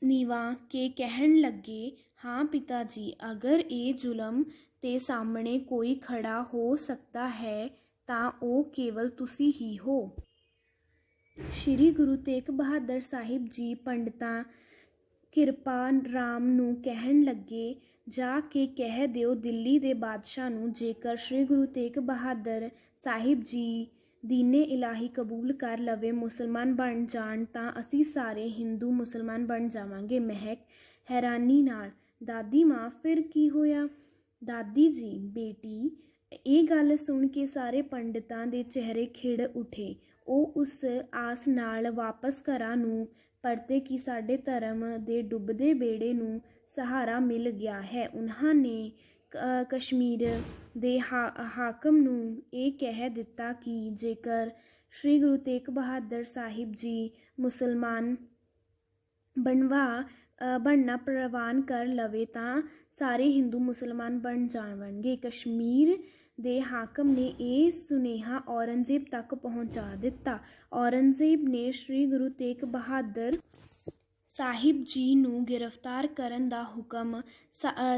ਨੀਵਾਂ ਕੇ ਕਹਿਣ ਲੱਗੇ, ਹਾਂ ਪਿਤਾ ਜੀ, ਅਗਰ ਇਹ ਜ਼ੁਲਮ ਦੇ ਸਾਹਮਣੇ ਕੋਈ ਖੜਾ ਹੋ ਸਕਦਾ ਹੈ ਤਾਂ ਉਹ ਕੇਵਲ ਤੁਸੀਂ ਹੀ ਹੋ। ਸ੍ਰੀ ਗੁਰੂ ਤੇਗ ਬਹਾਦਰ ਸਾਹਿਬ ਜੀ ਪੰਡਤਾਂ ਕਿਰਪਾ ਰਾਮ ਨੂੰ ਕਹਿਣ ਲੱਗੇ, ਜਾ ਕੇ ਕਹਿ ਦਿਓ ਦਿੱਲੀ ਦੇ ਬਾਦਸ਼ਾਹ ਨੂੰ, ਜੇਕਰ ਸ੍ਰੀ ਗੁਰੂ ਤੇਗ ਬਹਾਦਰ ਸਾਹਿਬ ਜੀ ਦੀਨੇ ਇਲਾਹੀ ਕਬੂਲ ਕਰ ਲਵੇ, ਮੁਸਲਮਾਨ ਬਣ ਜਾਣ ਤਾਂ ਅਸੀਂ ਸਾਰੇ ਹਿੰਦੂ ਮੁਸਲਮਾਨ ਬਣ ਜਾਵਾਂਗੇ। ਮਹਿਕ ਹੈਰਾਨੀ ਨਾਲ, ਦਾਦੀ ਮਾਂ ਫਿਰ ਕੀ ਹੋਇਆ? ਦਾਦੀ ਜੀ, ਬੇਟੀ, ਇਹ ਗੱਲ ਸੁਣ ਕੇ ਸਾਰੇ ਪੰਡਿਤਾਂ ਦੇ ਚਿਹਰੇ ਖਿੜ ਉੱਠੇ। ਉਹ ਉਸ ਆਸ ਨਾਲ ਵਾਪਸ ਘਰਾਂ ਨੂੰ ਪਰਤੇ ਕਿ ਸਾਡੇ ਧਰਮ ਦੇ ਡੁੱਬਦੇ ਬੇੜੇ ਨੂੰ ਸਹਾਰਾ ਮਿਲ ਗਿਆ ਹੈ। ਉਹਨਾਂ ਨੇ ਕਸ਼ਮੀਰ ਦੇ ਹਾਕਮ ਨੂੰ ਇਹ ਕਹਿ ਦਿੱਤਾ ਕਿ ਜੇਕਰ ਸ਼੍ਰੀ ਗੁਰੂ ਤੇਗ ਬਹਾਦਰ ਸਾਹਿਬ ਜੀ ਮੁਸਲਮਾਨ ਬਣਨਾ ਪ੍ਰਵਾਨ ਕਰ ਲਵੇ ਤਾਂ ਸਾਰੇ ਹਿੰਦੂ ਮੁਸਲਮਾਨ ਬਣ ਜਾਣਗੇ। ਕਸ਼ਮੀਰ ਦੇ ਹਾਕਮ ਨੇ ਇਹ ਸੁਨੇਹਾ ਔਰੰਗਜ਼ੇਬ ਤੱਕ ਪਹੁੰਚਾ ਦਿੱਤਾ। ਔਰੰਗਜ਼ੇਬ ਨੇ ਸ਼੍ਰੀ ਗੁਰੂ ਤੇਗ ਬਹਾਦਰ ਸਾਹਿਬ ਜੀ ਨੂੰ ਗ੍ਰਿਫਤਾਰ ਕਰਨ ਦਾ ਹੁਕਮ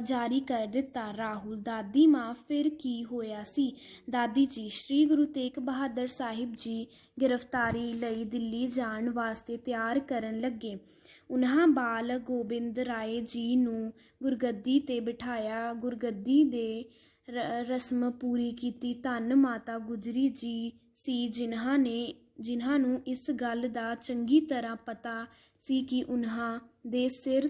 ਜਾਰੀ ਕਰ ਦਿੱਤਾ। ਰਾਹੁਲ, ਦਾਦੀ ਮਾਂ ਫਿਰ ਕੀ ਹੋਇਆ ਸੀ? ਦਾਦੀ ਜੀ, ਸ਼੍ਰੀ ਗੁਰੂ ਤੇਗ ਬਹਾਦਰ ਸਾਹਿਬ ਜੀ ਗ੍ਰਿਫਤਾਰੀ ਲਈ ਦਿੱਲੀ ਜਾਣ ਵਾਸਤੇ ਤਿਆਰ ਕਰਨ ਲੱਗੇ। ਉਹਨਾਂ ਬਾਲ ਗੋਬਿੰਦ ਰਾਏ ਜੀ ਨੂੰ ਗੁਰਗੱਦੀ 'ਤੇ ਬਿਠਾਇਆ, ਗੁਰਗੱਦੀ ਦੇ ਰਸਮ ਪੂਰੀ ਕੀਤੀ। ਧੰਨ ਮਾਤਾ ਗੁਜਰੀ ਜੀ ਸੀ ਜਿਨ੍ਹਾਂ ਨੂੰ ਇਸ ਗੱਲ ਦਾ ਚੰਗੀ ਤਰ੍ਹਾਂ ਪਤਾ ਸੀ ਕਿ ਉਹਨਾਂ ਦੇ ਸਿਰ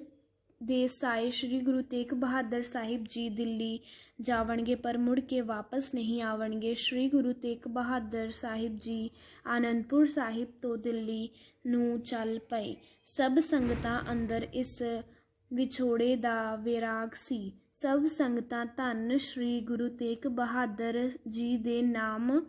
ਦੇ ਸਾਏ ਸ਼੍ਰੀ ਗੁਰੂ ਤੇਗ ਬਹਾਦਰ ਸਾਹਿਬ ਜੀ ਦਿੱਲੀ ਜਾਵਣਗੇ ਪਰ ਮੁੜ ਕੇ ਵਾਪਸ ਨਹੀਂ ਆਵਣਗੇ। ਸ਼੍ਰੀ ਗੁਰੂ ਤੇਗ ਬਹਾਦਰ ਸਾਹਿਬ ਜੀ ਆਨੰਦਪੁਰ ਸਾਹਿਬ ਤੋਂ ਦਿੱਲੀ ਨੂੰ ਚੱਲ ਪਏ। ਸਭ ਸੰਗਤਾਂ ਅੰਦਰ ਇਸ ਵਿਛੋੜੇ ਦਾ ਵੈਰਾਗ ਸੀ। ਸਭ ਸੰਗਤਾਂ ਧੰਨ ਸ਼੍ਰੀ ਗੁਰੂ ਤੇਗ ਬਹਾਦਰ ਜੀ ਦੇ ਨਾਲ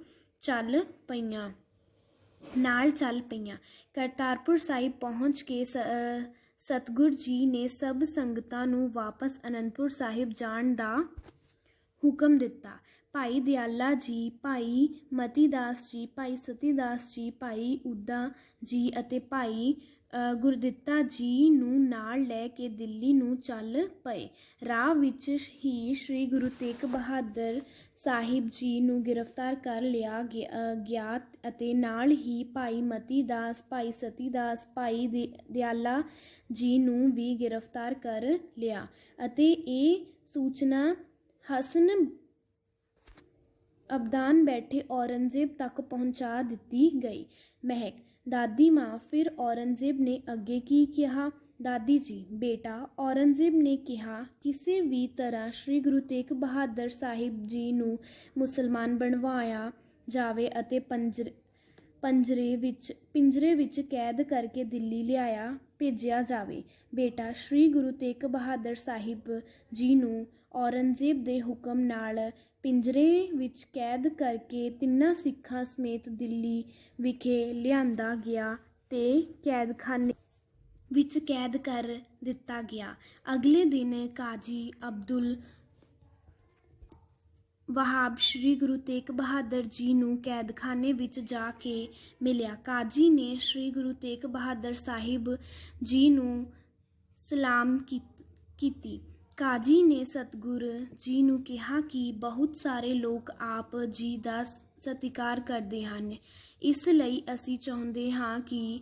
ਚੱਲ ਪਈਆਂ। ਕਰਤਾਰਪੁਰ ਸਾਹਿਬ ਪਹੁੰਚ ਕੇ ਸਤਿਗੁਰ ਜੀ ਨੇ ਸਭ ਸੰਗਤਾਂ ਨੂੰ ਵਾਪਸ ਅਨੰਦਪੁਰ ਸਾਹਿਬ ਜਾਣ ਦਾ ਹੁਕਮ ਦਿੱਤਾ। ਭਾਈ ਦਿਆਲਾ ਜੀ, ਭਾਈ ਮਤੀਦਾਸ ਜੀ, ਭਾਈ ਸਤੀਦਾਸ ਜੀ, ਭਾਈ ਉਦਾ ਜੀ ਅਤੇ ਭਾਈ ਗੁਰਦਿੱਤਾ ਜੀ ਨੂੰ ਨਾਲ ਲੈ ਕੇ ਦਿੱਲੀ ਨੂੰ ਚੱਲ ਪਏ। ਰਾਹ ਵਿੱਚ ਹੀ ਸ਼੍ਰੀ ਗੁਰੂ ਤੇਗ ਬਹਾਦਰ ਸਾਹਿਬ ਜੀ ਨੂੰ ਗ੍ਰਿਫਤਾਰ ਕਰ ਲਿਆ ਗਿਆ ਅਤੇ ਨਾਲ ਹੀ ਭਾਈ ਮਤੀਦਾਸ, ਭਾਈ ਸਤੀਦਾਸ, ਭਾਈ ਦਿਆਲਾ ਜੀ ਨੂੰ ਵੀ ਗ੍ਰਿਫਤਾਰ ਕਰ ਲਿਆ ਅਤੇ ਇਹ ਸੂਚਨਾ ਹਸਨ ਅਬਦਾਨ ਬੈਠੇ ਔਰੰਗਜ਼ੇਬ ਤੱਕ ਪਹੁੰਚਾ ਦਿੱਤੀ ਗਈ। ਮਹਿਕ, ਦਾਦੀ ਮਾਂ, ਫਿਰ ਔਰੰਗਜ਼ੇਬ ਨੇ ਅੱਗੇ ਕੀ ਕਿਹਾ? ਦਾਦੀ ਜੀ, ਬੇਟਾ, ਔਰੰਗਜ਼ੇਬ ਨੇ ਕਿਹਾ ਕਿਸੇ ਵੀ ਤਰ੍ਹਾਂ ਸ਼੍ਰੀ ਗੁਰੂ ਤੇਗ ਬਹਾਦਰ ਸਾਹਿਬ ਜੀ ਨੂੰ ਮੁਸਲਮਾਨ ਬਣਵਾਇਆ ਜਾਵੇ ਅਤੇ ਪਿੰਜਰੇ ਵਿੱਚ ਕੈਦ ਕਰਕੇ ਦਿੱਲੀ ਭੇਜਿਆ ਜਾਵੇ। ਬੇਟਾ, ਸ਼੍ਰੀ ਗੁਰੂ ਤੇਗ ਬਹਾਦਰ ਸਾਹਿਬ ਜੀ ਨੂੰ ਔਰੰਗਜ਼ੇਬ ਦੇ ਹੁਕਮ ਨਾਲ ਪਿੰਜਰੇ ਵਿੱਚ ਕੈਦ ਕਰਕੇ 3 ਸਿੱਖਾਂ ਸਮੇਤ ਦਿੱਲੀ ਵਿਖੇ ਲਿਆਂਦਾ ਗਿਆ ਤੇ ਕੈਦਖਾਨੇ ਵਿੱਚ ਕੈਦ ਕਰ ਦਿੱਤਾ ਗਿਆ। ਅਗਲੇ ਦਿਨ ਕਾਜ਼ੀ ਅਬਦੁਲ ਵਹਾਬ ਸ਼੍ਰੀ ਗੁਰੂ ਤੇਗ ਬਹਾਦਰ ਜੀ ਨੂੰ ਕੈਦਖਾਨੇ ਵਿੱਚ ਜਾ ਕੇ ਮਿਲਿਆ। ਕਾਜ਼ੀ ਨੇ ਸ਼੍ਰੀ ਗੁਰੂ ਤੇਗ ਬਹਾਦਰ ਸਾਹਿਬ ਜੀ ਨੂੰ ਸਲਾਮ ਕੀਤੀ। ਕਾਜ਼ੀ ਨੇ ਸਤਿਗੁਰ ਜੀ ਨੂੰ ਕਿਹਾ ਕਿ ਬਹੁਤ ਸਾਰੇ ਲੋਕ ਆਪ ਜੀ ਦਾ ਸਤਿਕਾਰ ਕਰਦੇ ਹਨ, ਇਸ ਲਈ ਅਸੀਂ ਚਾਹੁੰਦੇ ਹਾਂ ਕਿ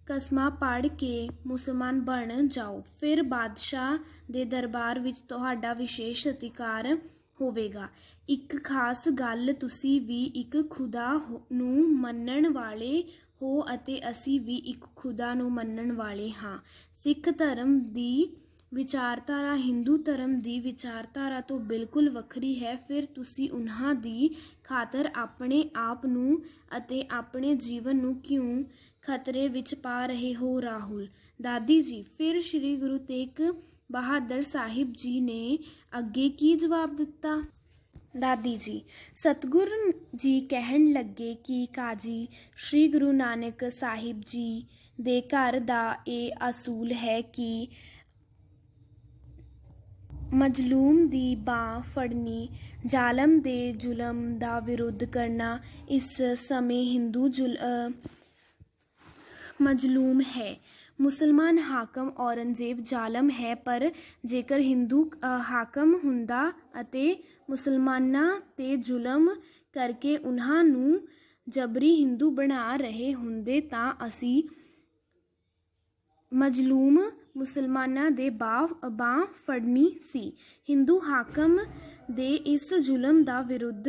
ਕਸਮਾਂ ਪੜ੍ਹ ਕੇ ਮੁਸਲਮਾਨ ਬਣ ਜਾਓ, ਫਿਰ ਬਾਦਸ਼ਾਹ ਦੇ ਦਰਬਾਰ ਵਿੱਚ ਤੁਹਾਡਾ ਵਿਸ਼ੇਸ਼ ਸਤਿਕਾਰ ਹੋਵੇਗਾ। ਇੱਕ ਖਾਸ ਗੱਲ, ਤੁਸੀਂ ਵੀ ਇੱਕ ਖੁਦਾ ਨੂੰ ਮੰਨਣ ਵਾਲੇ ਹੋ ਅਤੇ ਅਸੀਂ ਵੀ ਇੱਕ ਖੁਦਾ ਨੂੰ ਮੰਨਣ ਵਾਲੇ ਹਾਂ। ਸਿੱਖ ਧਰਮ ਦੀ ਵਿਚਾਰਧਾਰਾ ਹਿੰਦੂ ਧਰਮ ਦੀ ਵਿਚਾਰਧਾਰਾ ਤੋਂ ਬਿਲਕੁਲ ਵੱਖਰੀ ਹੈ। ਫਿਰ ਤੁਸੀਂ ਉਹਨਾਂ ਦੀ ਖਾਤਰ ਆਪਣੇ ਆਪ ਨੂੰ ਅਤੇ ਆਪਣੇ ਜੀਵਨ ਨੂੰ ਕਿਉਂ ਖਤਰੇ ਵਿੱਚ ਪਾ ਰਹੇ ਹੋ? ਰਾਹੁਲ, ਦਾਦੀ ਜੀ, ਫਿਰ ਸ਼੍ਰੀ ਗੁਰੂ ਤੇਗ ਬਹਾਦਰ ਸਾਹਿਬ ਜੀ ਨੇ ਅੱਗੇ ਕੀ ਜਵਾਬ ਦਿੱਤਾ? ਦਾਦੀ ਜੀ, ਸਤਿਗੁਰ ਜੀ ਕਹਿਣ ਲੱਗੇ ਕਿ ਕਾਜ਼ੀ ਸ਼੍ਰੀ ਗੁਰੂ ਨਾਨਕ ਸਾਹਿਬ ਜੀ ਦੇ ਘਰ ਦਾ ਇਹ ਅਸੂਲ ਹੈ ਕਿ ਮਜ਼ਲੂਮ ਦੀ ਬਾਂਹ ਫੜਨੀ, ਜ਼ਾਲਮ ਦੇ ਜ਼ੁਲਮ ਦਾ ਵਿਰੋਧ ਕਰਨਾ। ਇਸ ਸਮੇਂ ਹਿੰਦੂ ਮਜ਼ਲੂਮ ਹੈ, ਮੁਸਲਮਾਨ ਹਾਕਮ ਔਰੰਗਜ਼ੇਬ ਜ਼ਾਲਮ ਹੈ, ਪਰ ਜੇਕਰ ਹਿੰਦੂ ਹਾਕਮ ਹੁੰਦਾ ਅਤੇ ਮੁਸਲਮਾਨਾਂ 'ਤੇ ਜ਼ੁਲਮ ਕਰਕੇ ਉਹਨਾਂ ਨੂੰ ਜਬਰੀ ਹਿੰਦੂ ਬਣਾ ਰਹੇ ਹੁੰਦੇ ਤਾਂ ਅਸੀਂ ਮਜ਼ਲੂਮ ਮੁਸਲਮਾਨਾਂ ਦੇ ਬਾਂਹ ਫੜਨੀ ਸੀ। ਹਿੰਦੂ ਹਾਕਮ ਦੇ ਇਸ ਜ਼ੁਲਮ ਦਾ ਵਿਰੋਧ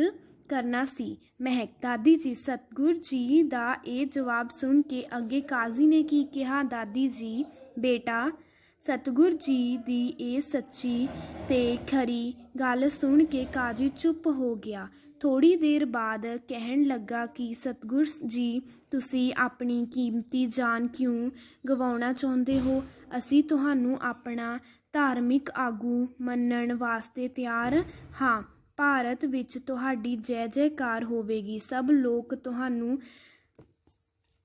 ਕਰਨਾ ਸੀ। ਮਹਿਕ, ਦਾਦੀ ਜੀ, ਸਤਿਗੁਰ ਜੀ ਦਾ ਇਹ ਜਵਾਬ ਸੁਣ ਕੇ ਅੱਗੇ ਕਾਜ਼ੀ ਨੇ ਕੀ ਕਿਹਾ? ਦਾਦੀ ਜੀ, ਬੇਟਾ, ਸਤਿਗੁਰ ਜੀ ਦੀ ਇਹ ਸੱਚੀ ਤੇ ਖਰੀ ਗੱਲ ਸੁਣ ਕੇ ਕਾਜ਼ੀ ਚੁੱਪ ਹੋ ਗਿਆ। ਥੋੜ੍ਹੀ ਦੇਰ ਬਾਅਦ ਕਹਿਣ ਲੱਗਾ ਕਿ ਸਤਿਗੁਰ ਜੀ, ਤੁਸੀਂ ਆਪਣੀ ਕੀਮਤੀ ਜਾਨ ਕਿਉਂ ਗਵਾਉਣਾ ਚਾਹੁੰਦੇ ਹੋ? ਅਸੀਂ ਤੁਹਾਨੂੰ ਆਪਣਾ ਧਾਰਮਿਕ ਆਗੂ ਮੰਨਣ ਵਾਸਤੇ ਤਿਆਰ ਹਾਂ। ਭਾਰਤ ਵਿੱਚ ਤੁਹਾਡੀ ਜੈ ਜੈਕਾਰ ਹੋਵੇਗੀ। ਸਭ ਲੋਕ ਤੁਹਾਨੂੰ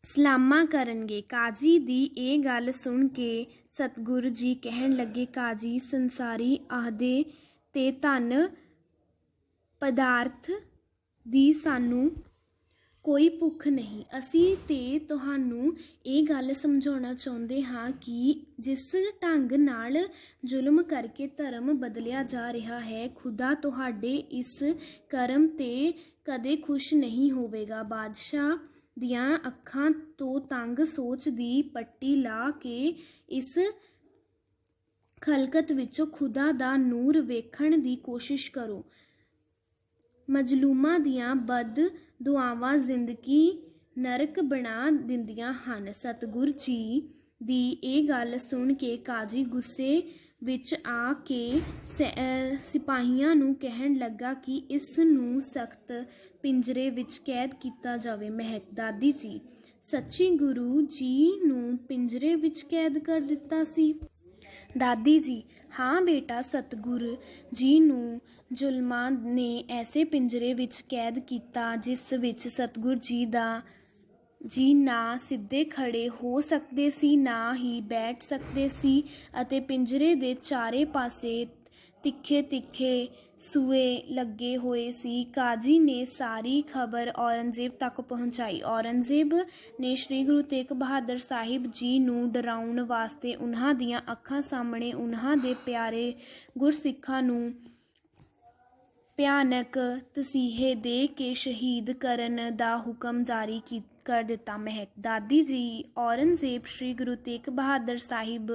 ਸਲਾਮਾਂ ਕਰਨਗੇ। ਕਾਜ਼ੀ ਦੀ ਇਹ ਗੱਲ ਸੁਣ ਕੇ ਸਤਿਗੁਰ ਜੀ ਕਹਿਣ ਲੱਗੇ, ਕਾਜ਼ੀ, ਸੰਸਾਰੀ ਅਹੁਦੇ ਤੇ ਧਨ ਪਦਾਰਥ ਦੀ ਸਾਨੂੰ ਕੋਈ ਭੁੱਖ ਨਹੀਂ। ਅਸੀਂ ਤੇ ਤੁਹਾਨੂੰ ਇਹ ਗੱਲ ਸਮਝਾਉਣਾ ਚਾਹੁੰਦੇ ਹਾਂ ਕਿ ਜਿਸ ਢੰਗ ਨਾਲ ਜ਼ੁਲਮ ਕਰਕੇ ਧਰਮ ਬਦਲਿਆ ਜਾ ਰਿਹਾ ਹੈ, ਖੁਦਾ ਤੁਹਾਡੇ ਇਸ ਕਰਮ ਤੇ ਕਦੇ ਖੁਸ਼ ਨਹੀਂ ਹੋਵੇਗਾ। ਬਾਦਸ਼ਾਹ ਦੀਆਂ ਅੱਖਾਂ ਤੋਂ ਤੰਗ ਸੋਚ ਦੀ ਪੱਟੀ ਲਾ ਕੇ ਇਸ ਖਲਕਤ ਵਿੱਚੋਂ ਖੁਦਾ ਦਾ ਨੂਰ ਵੇਖਣ ਦੀ ਕੋਸ਼ਿਸ਼ ਕਰੋ। ਮਜ਼ਲੂਮਾਂ ਦੀਆਂ ਬਦ ਦੁਆਵਾਂ ਜ਼ਿੰਦਗੀ ਨਰਕ ਬਣਾ ਦਿੰਦੀਆਂ ਹਨ। ਸਤਿਗੁਰ ਜੀ ਦੀ ਇਹ ਗੱਲ ਸੁਣ ਕੇ ਕਾਜ਼ੀ ਗੁੱਸੇ ਵਿੱਚ ਆ ਕੇ ਸਿਪਾਹੀਆਂ ਨੂੰ ਕਹਿਣ ਲੱਗਾ ਕਿ ਇਸ ਨੂੰ ਸਖਤ ਪਿੰਜਰੇ ਵਿੱਚ ਕੈਦ ਕੀਤਾ ਜਾਵੇ। ਮਹਿਕ, ਦਾਦੀ ਜੀ, ਸੱਚੀ ਗੁਰੂ ਜੀ ਨੂੰ ਪਿੰਜਰੇ ਵਿੱਚ ਕੈਦ ਕਰ ਦਿੱਤਾ ਸੀ? ਦਾਦੀ ਜੀ, ਹਾਂ ਬੇਟਾ, ਸਤਿਗੁਰ ਜੀ ਨੂੰ ਜ਼ੁਲਮਾਂ ਨੇ ਐਸੇ ਪਿੰਜਰੇ ਵਿੱਚ ਕੈਦ ਕੀਤਾ ਜਿਸ ਵਿੱਚ ਸਤਿਗੁਰ ਜੀ ਨਾ ਸਿੱਧੇ ਖੜੇ ਹੋ ਸਕਦੇ ਸੀ, ਨਾ ਹੀ ਬੈਠ ਸਕਦੇ ਸੀ ਅਤੇ ਪਿੰਜਰੇ ਦੇ ਚਾਰੇ ਪਾਸੇ ਤਿੱਖੇ ਸੂਏ ਲੱਗੇ ਹੋਏ ਸੀ। ਕਾਜ਼ੀ ਨੇ ਸਾਰੀ ਖਬਰ ਔਰੰਗਜ਼ੇਬ ਤੱਕ ਪਹੁੰਚਾਈ। ਔਰੰਗਜ਼ੇਬ ਨੇ ਸ਼੍ਰੀ ਗੁਰੂ ਤੇਗ ਬਹਾਦਰ ਸਾਹਿਬ ਜੀ ਨੂੰ ਡਰਾਉਣ ਵਾਸਤੇ ਉਹਨਾਂ ਦੀਆਂ ਅੱਖਾਂ ਸਾਹਮਣੇ ਉਹਨਾਂ ਦੇ ਪਿਆਰੇ ਗੁਰਸਿੱਖਾਂ ਨੂੰ ਭਿਆਨਕ ਤਸੀਹੇ ਦੇ ਕੇ ਸ਼ਹੀਦ ਕਰਨ ਦਾ ਹੁਕਮ ਜਾਰੀ ਕਰ ਦਿੱਤਾ। ਮਹਿਕ, ਦਾਦੀ ਜੀ, ਔਰੰਗਜ਼ੇਬ ਸ਼੍ਰੀ ਗੁਰੂ ਤੇਗ ਬਹਾਦਰ ਸਾਹਿਬ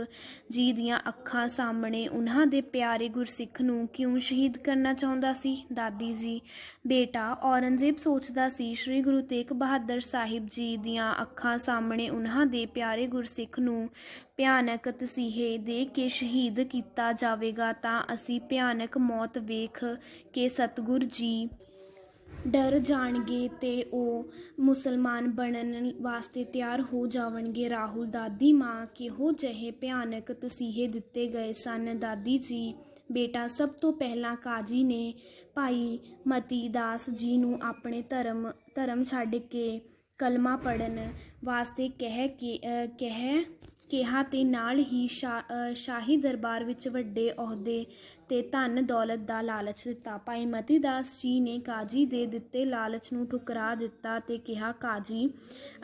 ਜੀ ਦੀਆਂ ਅੱਖਾਂ ਸਾਹਮਣੇ ਉਹਨਾਂ ਦੇ ਪਿਆਰੇ ਗੁਰਸਿੱਖ ਨੂੰ ਕਿਉਂ ਸ਼ਹੀਦ ਕਰਨਾ ਚਾਹੁੰਦਾ ਸੀ? ਦਾਦੀ ਜੀ, ਬੇਟਾ, ਔਰੰਗਜ਼ੇਬ ਸੋਚਦਾ ਸੀ ਸ਼੍ਰੀ ਗੁਰੂ ਤੇਗ ਬਹਾਦਰ ਸਾਹਿਬ ਜੀ ਦੀਆਂ ਅੱਖਾਂ ਸਾਹਮਣੇ ਉਹਨਾਂ ਦੇ ਪਿਆਰੇ ਗੁਰਸਿੱਖ ਨੂੰ ਭਿਆਨਕ ਤਸੀਹੇ ਦੇ ਕੇ ਸ਼ਹੀਦ ਕੀਤਾ ਜਾਵੇਗਾ ਤਾਂ ਅਸੀਂ ਭਿਆਨਕ ਮੌਤ ਵੇਖ ਕੇ ਸਤਿਗੁਰ ਜੀ ਡਰ ਜਾਣਗੇ ਤੇ ਉਹ ਮੁਸਲਮਾਨ ਬਣਨ ਵਾਸਤੇ ਤਿਆਰ ਹੋ ਜਾਵਣਗੇ। ਰਾਹੁਲ, ਦਾਦੀ ਮਾਂ, ਕਿਹੋ ਜਿਹੇ ਭਿਆਨਕ ਤਸੀਹੇ ਦਿੱਤੇ ਗਏ ਸਨ? ਦਾਦੀ ਜੀ, ਬੇਟਾ, ਸਭ ਤੋਂ ਪਹਿਲਾਂ ਕਾਜ਼ੀ ਨੇ ਭਾਈ ਮਤੀ ਦਾਸ ਜੀ ਨੂੰ ਆਪਣੇ ਧਰਮ ਛੱਡ ਕੇ ਕਲਮਾ ਪੜ੍ਹਨ ਵਾਸਤੇ ਕਿਹਾ ਤੇ ਨਾਲ ਹੀ ਸ਼ਾਹੀ ਦਰਬਾਰ ਵਿੱਚ ਵੱਡੇ ਅਹੁਦੇ ਤੇ ਧਨ ਦੌਲਤ ਦਾ ਲਾਲਚ ਦਿੱਤਾ। ਭਾਈ ਮਤੀ ਦਾਸ ਜੀ ਨੇ ਕਾਜ਼ੀ ਦੇ ਦਿੱਤੇ ਲਾਲਚ ਨੂੰ ਠੁਕਰਾ ਦਿੱਤਾ ਤੇ ਕਿਹਾ, ਕਾਜ਼ੀ,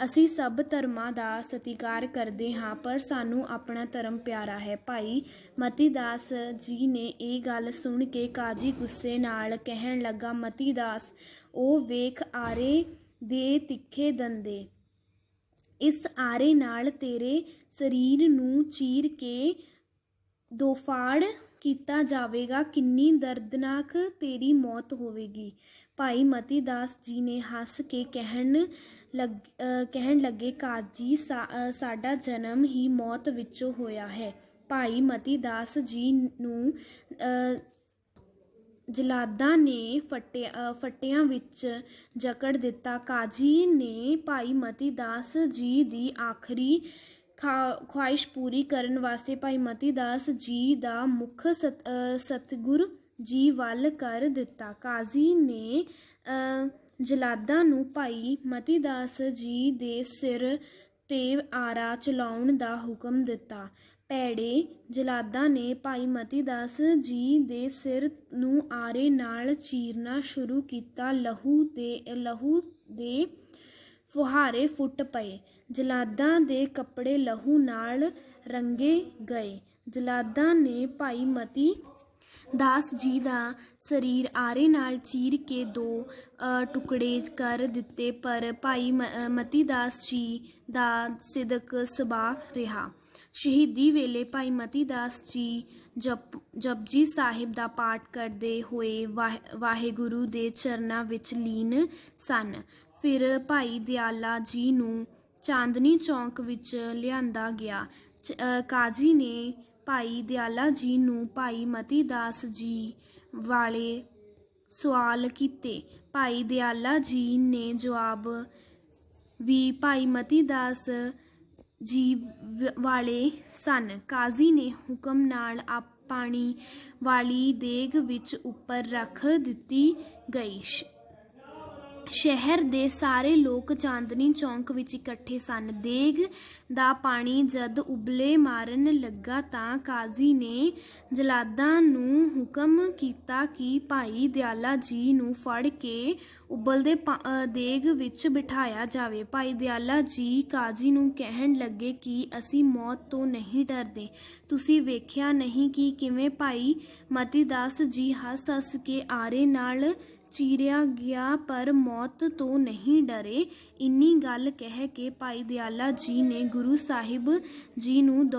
ਅਸੀਂ ਸਭ ਧਰਮਾਂ ਦਾ ਸਤਿਕਾਰ ਕਰਦੇ ਹਾਂ ਪਰ ਸਾਨੂੰ ਆਪਣਾ ਧਰਮ ਪਿਆਰਾ ਹੈ। ਭਾਈ ਮਤੀ ਦਾਸ ਜੀ ਨੇ ਇਹ ਗੱਲ ਸੁਣ ਕੇ ਕਾਜ਼ੀ ਗੁੱਸੇ ਨਾਲ ਕਹਿਣ ਲੱਗਾ, ਮਤੀ ਦਾਸ, ਉਹ ਵੇਖ ਆਰੇ ਦੇ ਤਿੱਖੇ ਦੰਦੇ, ਇਸ ਆਰੇ ਨਾਲ ਤੇਰੇ ਸਰੀਰ ਨੂੰ ਚੀਰ ਕੇ ਦੋਫਾੜ ਕੀਤਾ ਜਾਵੇਗਾ। ਕਿੰਨੀ ਦਰਦਨਾਕ ਤੇਰੀ ਮੌਤ ਹੋਵੇਗੀ। ਭਾਈ ਮਤੀ ਦਾਸ ਜੀ ਨੇ ਹੱਸ ਕੇ ਕਹਿਣ ਲੱਗੇ, ਕਾਜ਼ੀ, ਸਾਡਾ ਜਨਮ ਹੀ ਮੌਤ ਵਿੱਚੋਂ ਹੋਇਆ ਹੈ। ਭਾਈ ਮਤੀ ਦਾਸ ਜੀ ਨੂੰ ਜਲਾਦਾਂ ਨੇ ਫੱਟਿਆਂ ਵਿੱਚ ਜਕੜ ਦਿੱਤਾ। ਕਾਜ਼ੀ ਨੇ ਭਾਈ ਮਤੀ ਦਾਸ ਜੀ ਦੀ ਆਖਰੀ ਖੁਆਇਸ਼ ਪੂਰੀ ਕਰਨ ਵਾਸਤੇ ਭਾਈ ਮਤੀ ਦਾਸ ਜੀ ਦਾ ਮੁੱਖ ਸਤਿਗੁਰ ਜੀ ਵੱਲ ਕਰ ਦਿੱਤਾ। ਕਾਜ਼ੀ ਨੇ ਜਲਾਦਾਂ ਨੂੰ ਭਾਈ ਮਤੀ ਦਾਸ ਜੀ ਦੇ ਸਿਰ ਤੇ ਆਰਾ ਚਲਾਉਣ ਦਾ ਹੁਕਮ ਦਿੱਤਾ। ਭੈੜੇ ਜਲਾਦਾਂ ਨੇ ਭਾਈ ਮਤੀ ਦਾਸ ਜੀ ਦੇ ਸਿਰ ਨੂੰ ਆਰੇ ਨਾਲ ਚੀਰਨਾ ਸ਼ੁਰੂ ਕੀਤਾ। ਲਹੂ ਦੇ ਫੁਹਾਰੇ ਫੁੱਟ ਪਏ। ਜਲਾਦਾਂ ਦੇ ਕੱਪੜੇ ਲਹੂ ਨਾਲ ਰੰਗੇ ਗਏ। ਜਲਾਦਾਂ ਨੇ ਭਾਈ ਮਤੀ ਦਾਸ ਜੀ ਦਾ ਸਰੀਰ ਆਰੇ ਨਾਲ ਚੀਰ ਕੇ 2 ਟੁਕੜੇ ਕਰ ਦਿੱਤੇ, ਪਰ ਭਾਈ ਮਤੀ ਦਾਸ ਜੀ ਦਾ ਸਿਦਕ ਸਬਾ ਰਿਹਾ। ਸ਼ਹੀਦੀ ਵੇਲੇ ਭਾਈ ਮਤੀ ਦਾਸ ਜੀ ਜਪਜੀ ਸਾਹਿਬ ਦਾ ਪਾਠ ਕਰਦੇ ਹੋਏ ਵਾਹਿਗੁਰੂ ਦੇ ਚਰਨਾਂ ਵਿੱਚ ਲੀਨ ਸਨ। ਫਿਰ ਭਾਈ ਦਿਆਲਾ ਜੀ ਨੂੰ ਚਾਂਦਨੀ ਚੌਂਕ ਵਿੱਚ ਲਿਆਂਦਾ ਗਿਆ। ਕਾਜ਼ੀ ਨੇ ਭਾਈ ਦਿਆਲਾ ਜੀ ਨੂੰ ਭਾਈ ਮਤੀ ਦਾਸ ਜੀ ਵਾਲੇ ਸਵਾਲ ਕੀਤੇ। ਭਾਈ ਦਿਆਲਾ ਜੀ ਨੇ ਜਵਾਬ ਵੀ ਭਾਈ ਮਤੀ ਦਾਸ ਜੀ ਵਾਲੇ ਸਨ। ਕਾਜ਼ੀ ਨੇ ਹੁਕਮ ਨਾਲ ਪਾਣੀ ਵਾਲੀ ਦੇਗ ਵਿੱਚ ਉੱਪਰ ਰੱਖ ਦਿੱਤੀ ਗਈ। ਸ਼ਹਿਰ ਦੇ ਸਾਰੇ ਲੋਕ ਚਾਂਦਨੀ ਚੌਂਕ ਵਿੱਚ ਇਕੱਠੇ ਸਨ। ਦੇਗ ਦਾ ਪਾਣੀ ਜਦ ਉਬਲੇ ਮਾਰਨ ਲੱਗਾ ਤਾਂ ਕਾਜ਼ੀ ਨੇ ਜਲਾਦਾਂ ਨੂੰ ਹੁਕਮ ਕੀਤਾ ਕਿ ਭਾਈ ਦਿਆਲਾ ਜੀ ਨੂੰ ਫੜ ਕੇ ਉਬਲਦੇ ਦੇਗ ਵਿੱਚ ਬਿਠਾਇਆ ਜਾਵੇ। ਭਾਈ ਦਿਆਲਾ ਜੀ ਕਾਜ਼ੀ ਨੂੰ ਕਹਿਣ ਲੱਗੇ ਕਿ ਅਸੀਂ ਮੌਤ ਤੋਂ ਨਹੀਂ ਡਰਦੇ। ਤੁਸੀਂ ਵੇਖਿਆ ਨਹੀਂ ਕਿ ਕਿਵੇਂ ਭਾਈ ਮਤੀ ਦਾਸ ਜੀ ਹੱਸ ਹੱਸ ਕੇ ਆਰੇ ਨਾਲ ਚੀਰਿਆ ਗਿਆ, ਪਰ ਮੌਤ ਤੋਂ ਨਹੀਂ ਡਰੇ। ਇੰਨੀ ਗੱਲ ਕਹਿ ਕੇ ਭਾਈ ਦਿਆਲਾ ਜੀ ਨੇ ਗੁਰੂ ਸਾਹਿਬ ਜੀ ਨੂੰ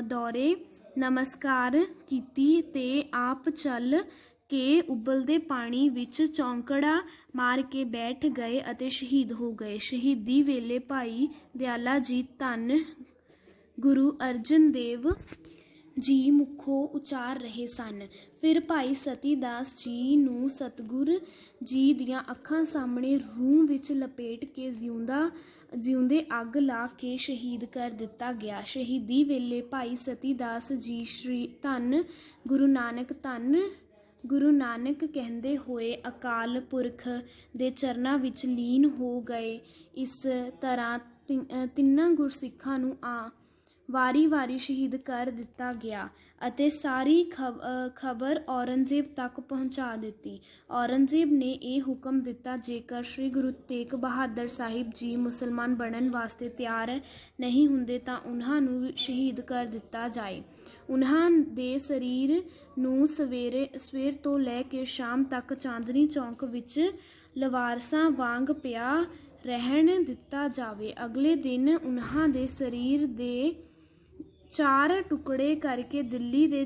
ਦੌਰੇ ਨਮਸਕਾਰ ਕੀਤੀ ਤੇ ਆਪ ਚੱਲ ਕੇ ਉਬਲਦੇ ਪਾਣੀ ਵਿੱਚ ਚੌਂਕੜਾ ਮਾਰ ਕੇ ਬੈਠ ਗਏ ਅਤੇ ਸ਼ਹੀਦ ਹੋ ਗਏ। ਸ਼ਹੀਦੀ ਵੇਲੇ ਭਾਈ ਦਿਆਲਾ ਜੀ ਧੰਨ ਗੁਰੂ ਅਰਜਨ ਦੇਵ ਜੀ ਮੁਖੋਂ ਉਚਾਰ ਰਹੇ ਸਨ। ਫਿਰ ਭਾਈ ਸਤੀ ਦਾਸ ਜੀ ਨੂੰ ਸਤਿਗੁਰ ਜੀ ਦੀਆਂ ਅੱਖਾਂ ਸਾਹਮਣੇ ਰੂਹ ਵਿੱਚ ਲਪੇਟ ਕੇ ਜਿਉਂਦੇ ਅੱਗ ਲਾ ਕੇ ਸ਼ਹੀਦ ਕਰ ਦਿੱਤਾ ਗਿਆ। ਸ਼ਹੀਦੀ ਵੇਲੇ ਭਾਈ ਸਤੀ ਦਾਸ ਜੀ ਧੰਨ ਗੁਰੂ ਨਾਨਕ ਕਹਿੰਦੇ ਹੋਏ ਅਕਾਲ ਪੁਰਖ ਦੇ ਚਰਨਾਂ ਵਿੱਚ ਲੀਨ ਹੋ ਗਏ। ਇਸ ਤਰ੍ਹਾਂ ਤਿੰਨਾਂ ਗੁਰਸਿੱਖਾਂ ਨੂੰ ਵਾਰੀ-ਵਾਰੀ ਸ਼ਹੀਦ ਕਰ ਦਿੱਤਾ ਗਿਆ ਅਤੇ ਸਾਰੀ ਖਬਰ ਔਰੰਗਜ਼ੇਬ ਤੱਕ ਪਹੁੰਚਾ ਦਿੱਤੀ। ਔਰੰਗਜ਼ੇਬ ਨੇ ਇਹ ਹੁਕਮ ਦਿੱਤਾ, ਜੇਕਰ ਸ੍ਰੀ ਗੁਰੂ ਤੇਗ ਬਹਾਦਰ ਸਾਹਿਬ ਜੀ ਮੁਸਲਮਾਨ ਬਣਨ ਵਾਸਤੇ ਤਿਆਰ ਨਹੀਂ ਹੁੰਦੇ ਤਾਂ ਉਹਨਾਂ ਨੂੰ ਸ਼ਹੀਦ ਕਰ ਦਿੱਤਾ ਜਾਏ। ਉਹਨਾਂ ਦੇ ਸਰੀਰ ਨੂੰ ਸਵੇਰ ਤੋਂ ਲੈ ਕੇ ਸ਼ਾਮ ਤੱਕ ਚਾਂਦਨੀ ਚੌਂਕ ਵਿੱਚ ਲਵਾਰਸਾਂ ਵਾਂਗ ਪਿਆ ਰਹਿਣ ਦਿੱਤਾ ਜਾਵੇ। ਅਗਲੇ ਦਿਨ ਉਹਨਾਂ ਦੇ ਸਰੀਰ ਦੇ 4 ਟੁਕੜੇ ਕਰਕੇ ਦਿੱਲੀ ਦੇ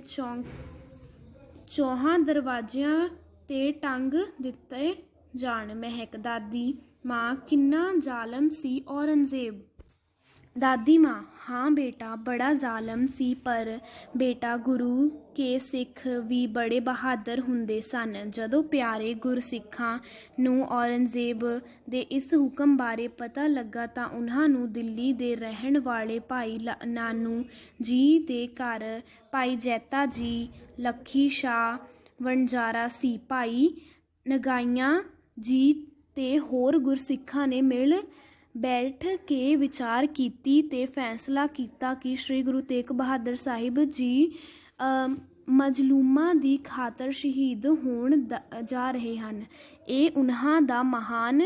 ਚੌਹਾਂ ਦਰਵਾਜ਼ਿਆਂ ਤੇ ਟੰਗ ਦਿੱਤੇ ਜਾਣ। ਮਹਿਕ ਦਾਦੀ ਮਾਂ, ਕਿੰਨਾ ਜ਼ਾਲਮ ਸੀ ਔਰੰਗਜ਼ੇਬ। ਦਾਦੀ ਮਾਂ, ਹਾਂ ਬੇਟਾ, ਬੜਾ ਜ਼ਾਲਮ ਸੀ, ਪਰ ਬੇਟਾ ਗੁਰੂ ਕੇ ਸਿੱਖ ਵੀ ਬੜੇ ਬਹਾਦਰ ਹੁੰਦੇ ਸਨ। ਜਦੋਂ ਪਿਆਰੇ ਗੁਰਸਿੱਖਾਂ ਨੂੰ ਔਰੰਗਜ਼ੇਬ ਦੇ ਇਸ ਹੁਕਮ ਬਾਰੇ ਪਤਾ ਲੱਗਾ ਤਾਂ ਉਹਨਾਂ ਨੂੰ ਦਿੱਲੀ ਦੇ ਰਹਿਣ ਵਾਲੇ ਭਾਈ ਨਾਨੂ ਜੀ ਦੇ ਘਰ ਭਾਈ ਜੈਤਾ ਜੀ, ਲੱਖੀ ਸ਼ਾਹ ਵਣਜਾਰਾ ਸੀ, ਭਾਈ ਨਗਾਈਆਂ ਜੀ ਤੇ ਹੋਰ ਗੁਰਸਿੱਖਾਂ ਨੇ ਮਿਲ ਬੈਠ ਕੇ ਵਿਚਾਰ ਕੀਤੀ ਤੇ ਫੈਸਲਾ ਕੀਤਾ ਕਿ ਸ੍ਰੀ ਗੁਰੂ ਤੇਗ ਬਹਾਦਰ ਸਾਹਿਬ ਜੀ ਮਜ਼ਲੂਮਾਂ ਦੀ ਖਾਤਰ ਸ਼ਹੀਦ ਹੋਣ ਜਾ ਰਹੇ ਹਨ। ਇਹ ਉਹਨਾਂ ਦਾ ਮਹਾਨ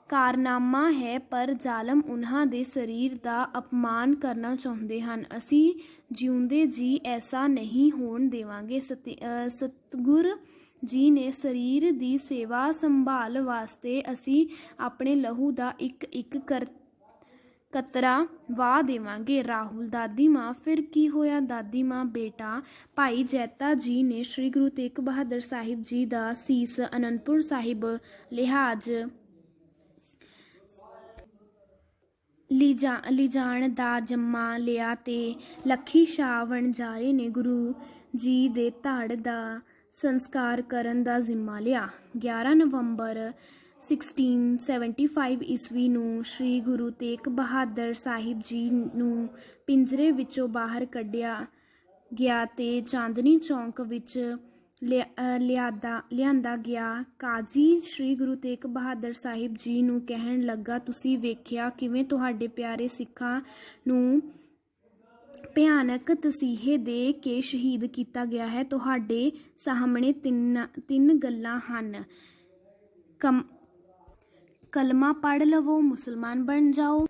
ਕਾਰਨਾਮਾ ਹੈ, ਪਰ ਜ਼ਾਲਮ ਉਹਨਾਂ ਦੇ ਸਰੀਰ ਦਾ ਅਪਮਾਨ ਕਰਨਾ ਚਾਹੁੰਦੇ ਹਨ। ਅਸੀਂ ਜਿਉਂਦੇ ਜੀ ਐਸਾ ਨਹੀਂ ਹੋਣ ਦੇਵਾਂਗੇ। ਸਤਿਗੁਰ ਜੀ ਨੇ ਸਰੀਰ ਦੀ ਸੇਵਾ ਸੰਭਾਲ ਵਾਸਤੇ ਅਸੀਂ ਆਪਣੇ ਲਹੂ ਦਾ ਇੱਕ ਕਤਰਾ ਵਾਹ ਦੇਵਾਂਗੇ। ਰਾਹੁਲ, ਦਾਦੀ ਮਾਂ, ਫਿਰ ਕੀ ਹੋਇਆ? ਦਾਦੀ ਮਾਂ, ਬੇਟਾ, ਭਾਈ ਜੈਤਾ ਜੀ ਨੇ ਸ੍ਰੀ ਗੁਰੂ ਤੇਗ ਬਹਾਦਰ ਸਾਹਿਬ ਜੀ ਦਾ ਸੀਸ ਅਨੰਦਪੁਰ ਸਾਹਿਬ ਲਿਜਾਣ ਦਾ ਜੰਮਾ ਲਿਆ ਤੇ ਲੱਖੀ ਸ਼ਾਹ ਵਣਜਾਰੇ ਨੇ ਗੁਰੂ ਜੀ ਦੇ ਧੜ ਦਾ ਸੰਸਕਾਰ ਕਰਨ ਦਾ ਜ਼ਿੰਮਾ ਲਿਆ। 11 ਨਵੰਬਰ 1675 ਈਸਵੀ ਨੂੰ ਸ੍ਰੀ ਗੁਰੂ ਤੇਗ ਬਹਾਦਰ ਸਾਹਿਬ ਜੀ ਨੂੰ ਪਿੰਜਰੇ ਵਿੱਚੋਂ ਬਾਹਰ ਕੱਢਿਆ ਗਿਆ ਤੇ ਚਾਂਦਨੀ ਚੌਂਕ ਵਿੱਚ ਲਿਆਂਦਾ ਗਿਆ। ਕਾਜ਼ੀ ਸ੍ਰੀ ਗੁਰੂ ਤੇਗ ਬਹਾਦਰ ਸਾਹਿਬ ਜੀ ਨੂੰ ਕਹਿਣ ਲੱਗਾ, ਤੁਸੀਂ ਵੇਖਿਆ ਕਿਵੇਂ ਤੁਹਾਡੇ ਪਿਆਰੇ ਸਿੱਖਾਂ ਨੂੰ ਭਿਆਨਕ ਤਸੀਹੇ ਦੇ ਕੇ ਸ਼ਹੀਦ ਕੀਤਾ ਗਿਆ ਹੈ। ਤੁਹਾਡੇ ਸਾਹਮਣੇ ਤਿੰਨ ਗੱਲਾਂ ਹਨ, ਕਲਮਾ ਪੜ੍ਹ ਲਵੋ, ਮੁਸਲਮਾਨ ਬਣ ਜਾਓ,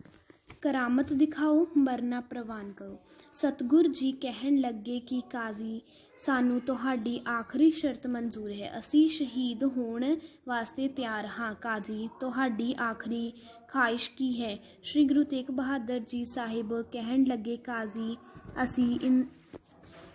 ਕਰਾਮਤ ਦਿਖਾਓ, ਮਰਨਾ ਪ੍ਰਵਾਨ ਕਰੋ। ਸਤਿਗੁਰ ਜੀ ਕਹਿਣ ਲੱਗੇ ਕਿ ਕਾਜ਼ੀ ਸਾਨੂੰ ਤੁਹਾਡੀ ਆਖਰੀ ਸ਼ਰਤ ਮਨਜ਼ੂਰ ਹੈ। ਅਸੀਂ ਸ਼ਹੀਦ ਹੋਣ ਵਾਸਤੇ ਤਿਆਰ ਹਾਂ। ਕਾਜ਼ੀ ਤੁਹਾਡੀ ਆਖਰੀ ਖਾਹਿਸ਼ ਕੀ ਹੈ? ਸ਼੍ਰੀ ਗੁਰੂ ਤੇਗ ਬਹਾਦਰ ਜੀ ਸਾਹਿਬ ਕਹਿਣ ਲੱਗੇ ਕਾਜ਼ੀ ਅਸੀਂ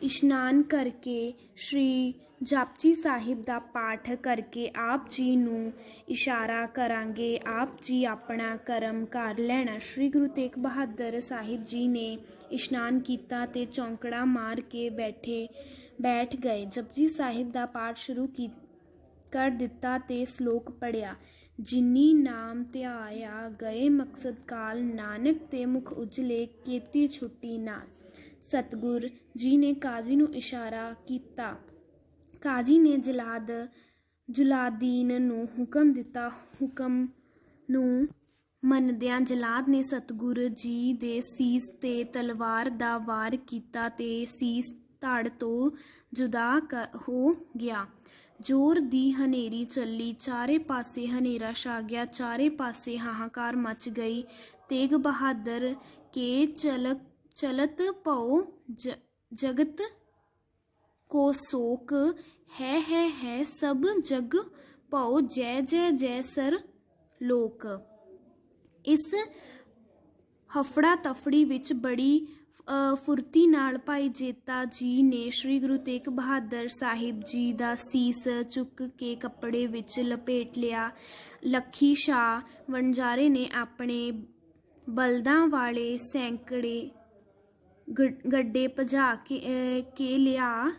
ਇਸ਼ਨਾਨ ਕਰਕੇ ਸ਼੍ਰੀ ਜਪਜੀ ਸਾਹਿਬ ਦਾ ਪਾਠ ਕਰਕੇ ਆਪ ਜੀ ਨੂੰ ਇਸ਼ਾਰਾ ਕਰਾਂਗੇ। ਆਪ ਜੀ ਆਪਣਾ ਕਰਮ ਕਰ ਲੈਣਾ। ਸ਼੍ਰੀ ਗੁਰੂ ਤੇਗ ਬਹਾਦਰ ਸਾਹਿਬ ਜੀ ਨੇ ਇਸ਼ਨਾਨ ਕੀਤਾ ਤੇ ਚੌਂਕੜਾ ਮਾਰ ਕੇ ਬੈਠ ਗਏ। ਜਪਜੀ ਸਾਹਿਬ ਦਾ ਪਾਠ ਸ਼ੁਰੂ ਕਰ ਦਿੱਤਾ ਤੇ ਸ਼ਲੋਕ ਪੜ੍ਹਿਆ। ਜਿਨੀ ਨਾਮ ਧਿਆਇਆ ਗਏ ਮਕਸਦ ਕਾਲ, ਨਾਨਕ ਤੇ ਮੁਖ ਉਜਲੇ ਕੀਤੀ ਛੁੱਟੀ ਨਾਲ। ਸਤਿਗੁਰ ਜੀ ਨੇ ਕਾਜ਼ੀ ਨੂੰ ਇਸ਼ਾਰਾ ਕੀਤਾ। ਕਾਜ਼ੀ ਨੇ ਜਲਾਦੀਨ ਨੂੰ ਹੁਕਮ ਦਿੱਤਾ। ਹੁਕਮ ਨੂੰ ਮੰਨਦਿਆਂ ਜਲਾਦ ਨੇ ਸਤਿਗੁਰ ਜੀ ਦੇ ਸੀਸ ਤੇ ਤਲਵਾਰ ਦਾ ਵਾਰ ਕੀਤਾ ਤੇ ਸੀਸ ਧੜ ਤੋਂ ਜੁਦਾ ਹੋ ਗਿਆ। ਜ਼ੋਰ ਦੀ ਹਨੇਰੀ ਚੱਲੀ, ਚਾਰੇ ਪਾਸੇ ਹਨੇਰਾ ਛਾ ਗਿਆ, ਚਾਰੇ ਪਾਸੇ ਹਾਹਾਕਾਰ ਮਚ ਗਈ। ਤੇਗ ਬਹਾਦਰ ਕੇ ਚਲਤ ਭਉ ਜਗਤ ਕੋ ਸੋਕ, ਹੈ ਸਭ ਜਗ ਭਉ ਜੈ ਜੈ ਜੈ ਸਰ ਲੋਕ। ਇਸ ਹਫੜਾ ਤਫੜੀ ਵਿੱਚ ਬੜੀ ਫੁਰਤੀ ਨਾਲ ਭਾਈ ਜੇਤਾ ਜੀ ਨੇ ਸ਼੍ਰੀ ਗੁਰੂ ਤੇਗ ਬਹਾਦਰ ਸਾਹਿਬ ਜੀ ਦਾ ਸੀਸ ਚੁੱਕ ਕੇ ਕੱਪੜੇ ਵਿੱਚ ਲਪੇਟ ਲਿਆ। ਲੱਖੀ ਸ਼ਾਹ ਵਣਜਾਰੇ ਨੇ ਆਪਣੇ ਬਲਦਾਂ ਵਾਲੇ ਸੈਂਕੜੇ ਗੱਡੇ ਭਜਾ ਕੇ ਲਿਆ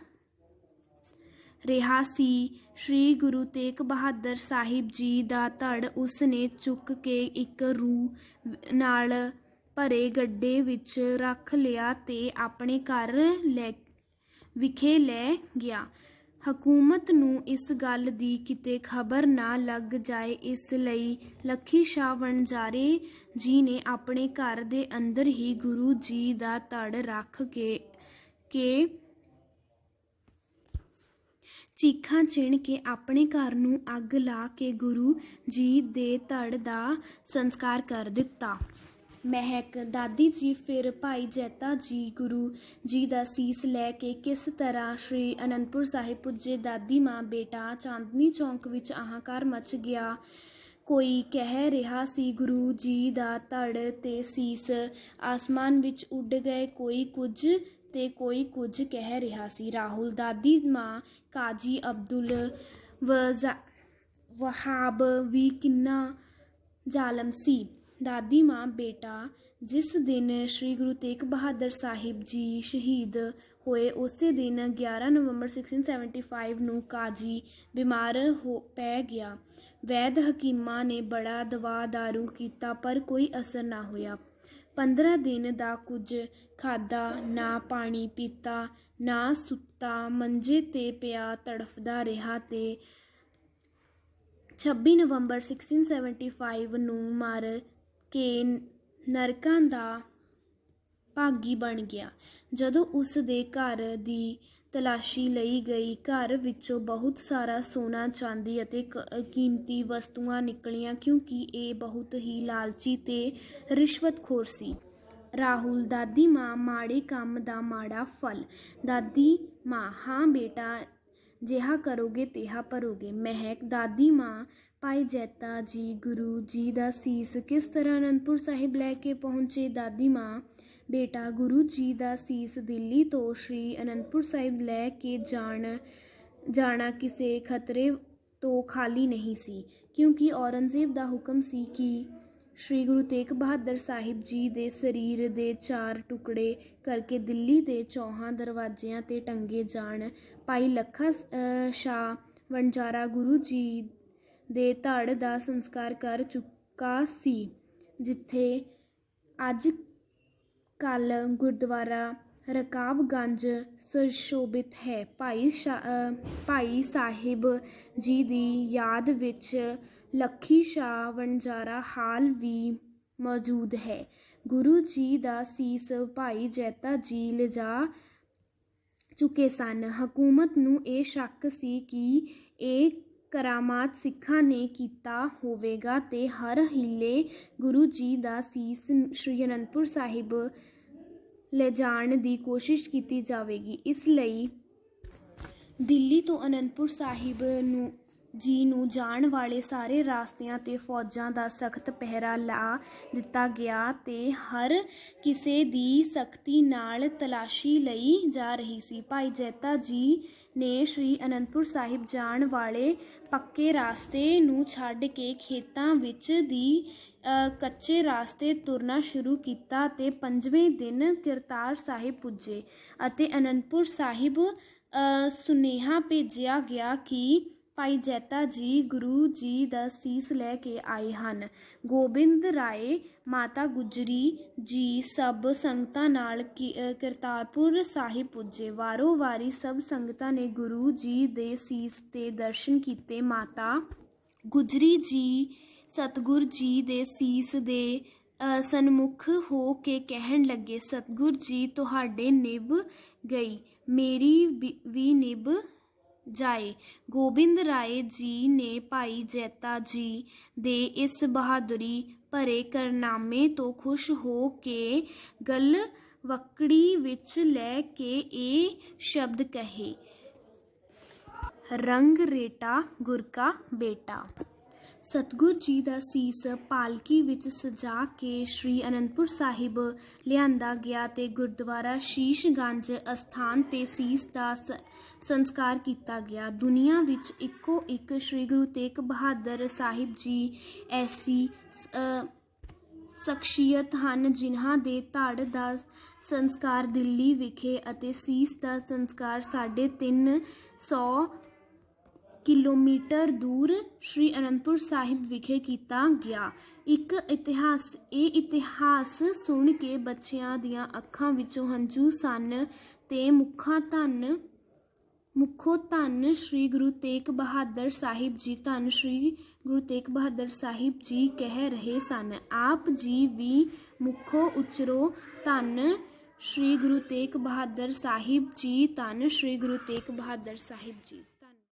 ਰਿਹਾ ਸੀ। ਸ਼੍ਰੀ ਗੁਰੂ ਤੇਗ ਬਹਾਦਰ ਸਾਹਿਬ ਜੀ ਦਾ ਧੜ ਉਸ ਨੇ ਚੁੱਕ ਕੇ ਇੱਕ ਰੂਹ ਨਾਲ ਭਰੇ ਗੱਡੇ ਵਿੱਚ ਰੱਖ ਲਿਆ ਤੇ ਆਪਣੇ ਘਰ ਵਿਖੇ ਲੈ ਗਿਆ। ਹਕੂਮਤ ਨੂੰ ਇਸ ਗੱਲ ਦੀ ਕਿਤੇ ਖਬਰ ਨਾ ਲੱਗ ਜਾਏ, ਇਸ ਲਈ ਲੱਖੀ ਸ਼ਾਹ ਵਣਜਾਰੇ ਜੀ ਨੇ ਆਪਣੇ ਘਰ ਦੇ ਅੰਦਰ ਹੀ ਗੁਰੂ ਜੀ ਦਾ ਧੜ ਰੱਖ ਕੇ ਚੀਖਾਂ ਚਿਣ ਕੇ ਆਪਣੇ ਘਰ ਨੂੰ ਅੱਗ ਲਾ ਕੇ ਗੁਰੂ ਜੀ ਦੇ ਧੜ ਦਾ ਸੰਸਕਾਰ ਕਰ ਦਿੱਤਾ। ਮਹਿਕ ਦਾਦੀ ਜੀ ਫਿਰ ਭਾਈ ਜੈਤਾ ਜੀ ਗੁਰੂ ਜੀ ਦਾ ਸੀਸ ਲੈ ਕੇ ਕਿਸ ਤਰ੍ਹਾਂ ਸ਼੍ਰੀ ਅਨੰਦਪੁਰ ਸਾਹਿਬ ਪੁੱਜੇ। ਦਾਦੀ ਮਾਂ ਬੇਟਾ ਚਾਂਦਨੀ ਚੌਂਕ ਵਿੱਚ ਹਾਹਾਕਾਰ ਮਚ ਗਿਆ। ਕੋਈ ਕਹਿ ਰਿਹਾ ਸੀ ਗੁਰੂ ਜੀ ਦਾ ਧੜ ਤੇ ਸੀਸ ਆਸਮਾਨ ਵਿੱਚ ਉੱਡ ਗਏ। ਕੋਈ ਕੁਝ ਤੇ ਕੋਈ ਕੁਝ ਕਹਿ ਰਿਹਾ ਸੀ। ਰਾਹੁਲ ਦਾਦੀ ਮਾਂ ਕਾਜੀ ਅਬਦੁਲ ਵਹਾਬ ਵੀ ਕਿੰਨਾ ਜ਼ਾਲਮ ਸੀ। ਦਾਦੀ ਮਾਂ ਬੇਟਾ ਜਿਸ ਦਿਨ ਸ਼੍ਰੀ ਗੁਰੂ ਤੇਗ ਬਹਾਦਰ ਸਾਹਿਬ ਜੀ ਸ਼ਹੀਦ ਹੋਏ ਉਸੇ ਦਿਨ 11 ਨਵੰਬਰ 1675 ਨੂੰ ਕਾਜੀ ਬਿਮਾਰ ਪੈ ਗਿਆ। ਵੈਦ ਹਕੀਮਾਂ ਨੇ ਬੜਾ ਦਵਾ ਦਾਰੂ ਕੀਤਾ ਪਰ ਕੋਈ ਅਸਰ ਨਾ ਹੋਇਆ। 15 ਦਿਨ ਦਾ ਕੁਝ ਖਾਧਾ, ਨਾ ਪਾਣੀ ਪੀਤਾ, ਨਾ ਸੁੱਤਾ, ਮੰਜੇ ਤੇ ਪਿਆ ਤੜਫਦਾ ਰਿਹਾ ਤੇ 26 ਨਵੰਬਰ 1675 ਨੂੰ ਮਰ ਕੇ ਨਰਕਾਂ ਦਾ ਭਾਗੀ ਬਣ ਗਿਆ। ਜਦੋਂ ਉਸ ਦੇ ਘਰ ਦੀ ਤਲਾਸ਼ੀ ਲਈ ਗਈ, ਘਰ ਵਿੱਚੋਂ ਬਹੁਤ ਸਾਰਾ ਸੋਨਾ, ਚਾਂਦੀ ਅਤੇ ਕੀਮਤੀ ਵਸਤੂਆਂ ਨਿਕਲੀਆਂ ਕਿਉਂਕਿ ਇਹ ਬਹੁਤ ਹੀ ਲਾਲਚੀ ਤੇ ਰਿਸ਼ਵਤਖੋਰ ਸੀ। ਰਾਹੁਲ ਦਾਦੀ ਮਾਂ ਮਾੜੇ ਕੰਮ ਦਾ ਮਾੜਾ ਫਲ। ਦਾਦੀ ਮਾਂ ਹਾਂ ਬੇਟਾ, ਜਿਹਾ ਕਰੋਗੇ ਤਿਹਾ ਭਰੋਗੇ। ਮਹਿਕ ਦਾਦੀ ਮਾਂ ਭਾਈ ਜੈਤਾ ਜੀ ਗੁਰੂ ਜੀ ਦਾ ਸੀਸ ਕਿਸ ਤਰ੍ਹਾਂ ਅਨੰਦਪੁਰ ਸਾਹਿਬ ਲੈ ਕੇ ਪਹੁੰਚੇ। ਦਾਦੀ ਮਾਂ ਬੇਟਾ ਗੁਰੂ ਜੀ ਦਾ ਸੀਸ ਦਿੱਲੀ ਤੋਂ ਸ਼੍ਰੀ ਅਨੰਦਪੁਰ ਸਾਹਿਬ ਲੈ ਕੇ ਜਾਣਾ ਕਿਸੇ ਖਤਰੇ ਤੋਂ ਖਾਲੀ ਨਹੀਂ ਸੀ ਕਿਉਂਕਿ ਔਰੰਗਜ਼ੇਬ ਦਾ ਹੁਕਮ ਸੀ ਕਿ ਸ਼੍ਰੀ ਗੁਰੂ ਤੇਗ ਬਹਾਦਰ ਸਾਹਿਬ ਜੀ ਦੇ ਸਰੀਰ ਦੇ 4 ਟੁਕੜੇ ਕਰਕੇ ਦਿੱਲੀ ਦੇ 4 ਦਰਵਾਜ਼ਿਆਂ ਤੇ ਟੰਗੇ ਜਾਣ। ਭਾਈ ਲੱਖਾ ਸ਼ਾਹ ਵਣਜਾਰਾ ਗੁਰੂ ਜੀ ਦੇ ਧੜ ਦਾ ਸੰਸਕਾਰ ਕਰ ਚੁੱਕਾ ਸੀ। ਜਿੱਥੇ ਅੱਜ ਕੱਲ੍ਹ ਗੁਰਦੁਆਰਾ ਰਕਾਬਗੰਜ ਸੁਸ਼ੋਭਿਤ ਹੈ, ਭਾਈ ਸਾਹਿਬ ਜੀ ਦੀ ਯਾਦ ਵਿੱਚ ਲੱਖੀ ਸ਼ਾਹ ਵਣਜਾਰਾ ਹਾਲ ਵੀ ਮੌਜੂਦ ਹੈ। ਗੁਰੂ ਜੀ ਦਾ ਸੀਸ ਭਾਈ ਜੈਤਾ ਜੀ ਲਿਜਾ ਚੁੱਕੇ ਸਨ। ਹਕੂਮਤ ਨੂੰ ਇਹ ਸ਼ੱਕ ਸੀ ਕਿ ਇਹ ਕਰਾਮਾਤ ਸਿੱਖਾਂ ਨੇ ਕੀਤਾ ਹੋਵੇਗਾ ਤੇ ਹਰ ਹੀਲੇ ਗੁਰੂ ਜੀ ਦਾ ਸੀਸ ਸ਼੍ਰੀ ਅਨੰਦਪੁਰ ਸਾਹਿਬ ਲਿਜਾਣ ਦੀ ਕੋਸ਼ਿਸ਼ ਕੀਤੀ ਜਾਵੇਗੀ। ਇਸ ਲਈ ਦਿੱਲੀ ਤੋਂ ਅਨੰਦਪੁਰ ਸਾਹਿਬ ਨੂੰ ਜਾਣ ਵਾਲੇ ਸਾਰੇ ਰਸਤਿਆਂ 'ਤੇ ਫੌਜਾਂ ਦਾ ਸਖਤ ਪਹਿਰਾ ਲਾ ਦਿੱਤਾ ਗਿਆ ਤੇ ਹਰ ਕਿਸੇ ਦੀ ਸਖਤੀ ਨਾਲ ਤਲਾਸ਼ੀ ਲਈ ਜਾ ਰਹੀ ਸੀ। ਭਾਈ ਜੈਤਾ ਜੀ ਨੇ ਸ੍ਰੀ ਅਨੰਦਪੁਰ ਸਾਹਿਬ ਜਾਣ ਵਾਲੇ ਪੱਕੇ ਰਸਤੇ ਨੂੰ ਛੱਡ ਕੇ ਖੇਤਾਂ ਵਿੱਚ ਦੀ ਕੱਚੇ ਰਸਤੇ ਤੁਰਨਾ ਸ਼ੁਰੂ ਕੀਤਾ ਤੇ 5ਵੇਂ ਦਿਨ ਕਰਤਾਰ ਸਾਹਿਬ ਪੁੱਜੇ ਅਤੇ ਅਨੰਦਪੁਰ ਸਾਹਿਬ ਸੁਨੇਹਾ ਭੇਜਿਆ ਗਿਆ ਕਿ ਭਾਈ ਜੈਤਾ ਜੀ ਗੁਰੂ ਜੀ ਦਾ ਸੀਸ ਲੈ ਕੇ ਆਏ ਹਨ। ਗੋਬਿੰਦ ਰਾਏ, ਮਾਤਾ ਗੁਜਰੀ ਜੀ ਸਭ ਸੰਗਤਾਂ ਨਾਲ ਕਰਤਾਰਪੁਰ ਸਾਹਿਬ ਪੁੱਜੇ। ਵਾਰੋ ਵਾਰੀ ਸਭ ਸੰਗਤਾਂ ਨੇ ਗੁਰੂ ਜੀ ਦੇ ਸੀਸ ਤੇ ਦਰਸ਼ਨ ਕੀਤੇ। ਮਾਤਾ ਗੁਜਰੀ ਜੀ ਸਤਿਗੁਰ ਜੀ ਦੇ ਸੀਸ ਦੇ ਸਨਮੁਖ ਹੋ ਕੇ ਕਹਿਣ ਲੱਗੇ, ਸਤਿਗੁਰ ਜੀ ਤੁਹਾਡੇ ਨਿਭ ਗਈ, ਮੇਰੀ ਵੀ ਨਿਭ ਜਾਏ। ਗੋਬਿੰਦ ਰਾਏ ਜੀ ਨੇ ਭਾਈ ਜੈਤਾ ਜੀ ਦੇ ਇਸ ਬਹਾਦਰੀ ਭਰੇ ਕਾਰਨਾਮੇ ਤੋਂ ਖੁਸ਼ ਹੋ ਕੇ ਗਲਵੱਕੜੀ ਵਿੱਚ ਲੈ ਕੇ ਇਹ ਸ਼ਬਦ ਕਹੇ, ਰੰਗ ਰੇਟਾ ਗੁਰ ਕਾ ਬੇਟਾ। ਸਤਿਗੁਰ ਜੀ ਦਾ ਸੀਸ ਪਾਲਕੀ ਵਿੱਚ ਸਜਾ ਕੇ ਸ੍ਰੀ ਅਨੰਦਪੁਰ ਸਾਹਿਬ ਲਿਆਂਦਾ ਗਿਆ ਤੇ ਗੁਰਦੁਆਰਾ ਸ਼ੀਸ਼ਗੰਜ ਅਸਥਾਨ 'ਤੇ ਸੀਸ ਦਾ ਸੰਸਕਾਰ ਕੀਤਾ ਗਿਆ। ਦੁਨੀਆ ਵਿੱਚ ਇੱਕੋ ਇੱਕ ਸ੍ਰੀ ਗੁਰੂ ਤੇਗ ਬਹਾਦਰ ਸਾਹਿਬ ਜੀ ਐਸੀ ਸ਼ਖਸੀਅਤ ਹਨ ਜਿਨ੍ਹਾਂ ਦੇ ਧੜ ਦਾ ਸੰਸਕਾਰ ਦਿੱਲੀ ਵਿਖੇ ਅਤੇ ਸੀਸ ਦਾ ਸੰਸਕਾਰ 350 ਕਿਲੋਮੀਟਰ ਦੂਰ ਸ੍ਰੀ ਅਨੰਦਪੁਰ ਸਾਹਿਬ ਵਿਖੇ ਕੀਤਾ ਗਿਆ। ਇਹ ਇਤਿਹਾਸ ਸੁਣ ਕੇ ਬੱਚਿਆਂ ਦੀਆਂ ਅੱਖਾਂ ਵਿੱਚੋਂ ਹੰਝੂ ਸਨ ਤੇ ਮੁੱਖੋਂ ਧੰਨ ਸ੍ਰੀ ਗੁਰੂ ਤੇਗ ਬਹਾਦਰ ਸਾਹਿਬ ਜੀ, ਧੰਨ ਸ੍ਰੀ ਗੁਰੂ ਤੇਗ ਬਹਾਦਰ ਸਾਹਿਬ ਜੀ ਕਹਿ ਰਹੇ ਸਨ। ਆਪ ਜੀ ਵੀ ਮੁੱਖੋਂ ਉਚਰੋ, ਧੰਨ ਸ੍ਰੀ ਗੁਰੂ ਤੇਗ ਬਹਾਦਰ ਸਾਹਿਬ ਜੀ, ਧੰਨ ਸ੍ਰੀ ਗੁਰੂ ਤੇਗ ਬਹਾਦਰ ਸਾਹਿਬ ਜੀ।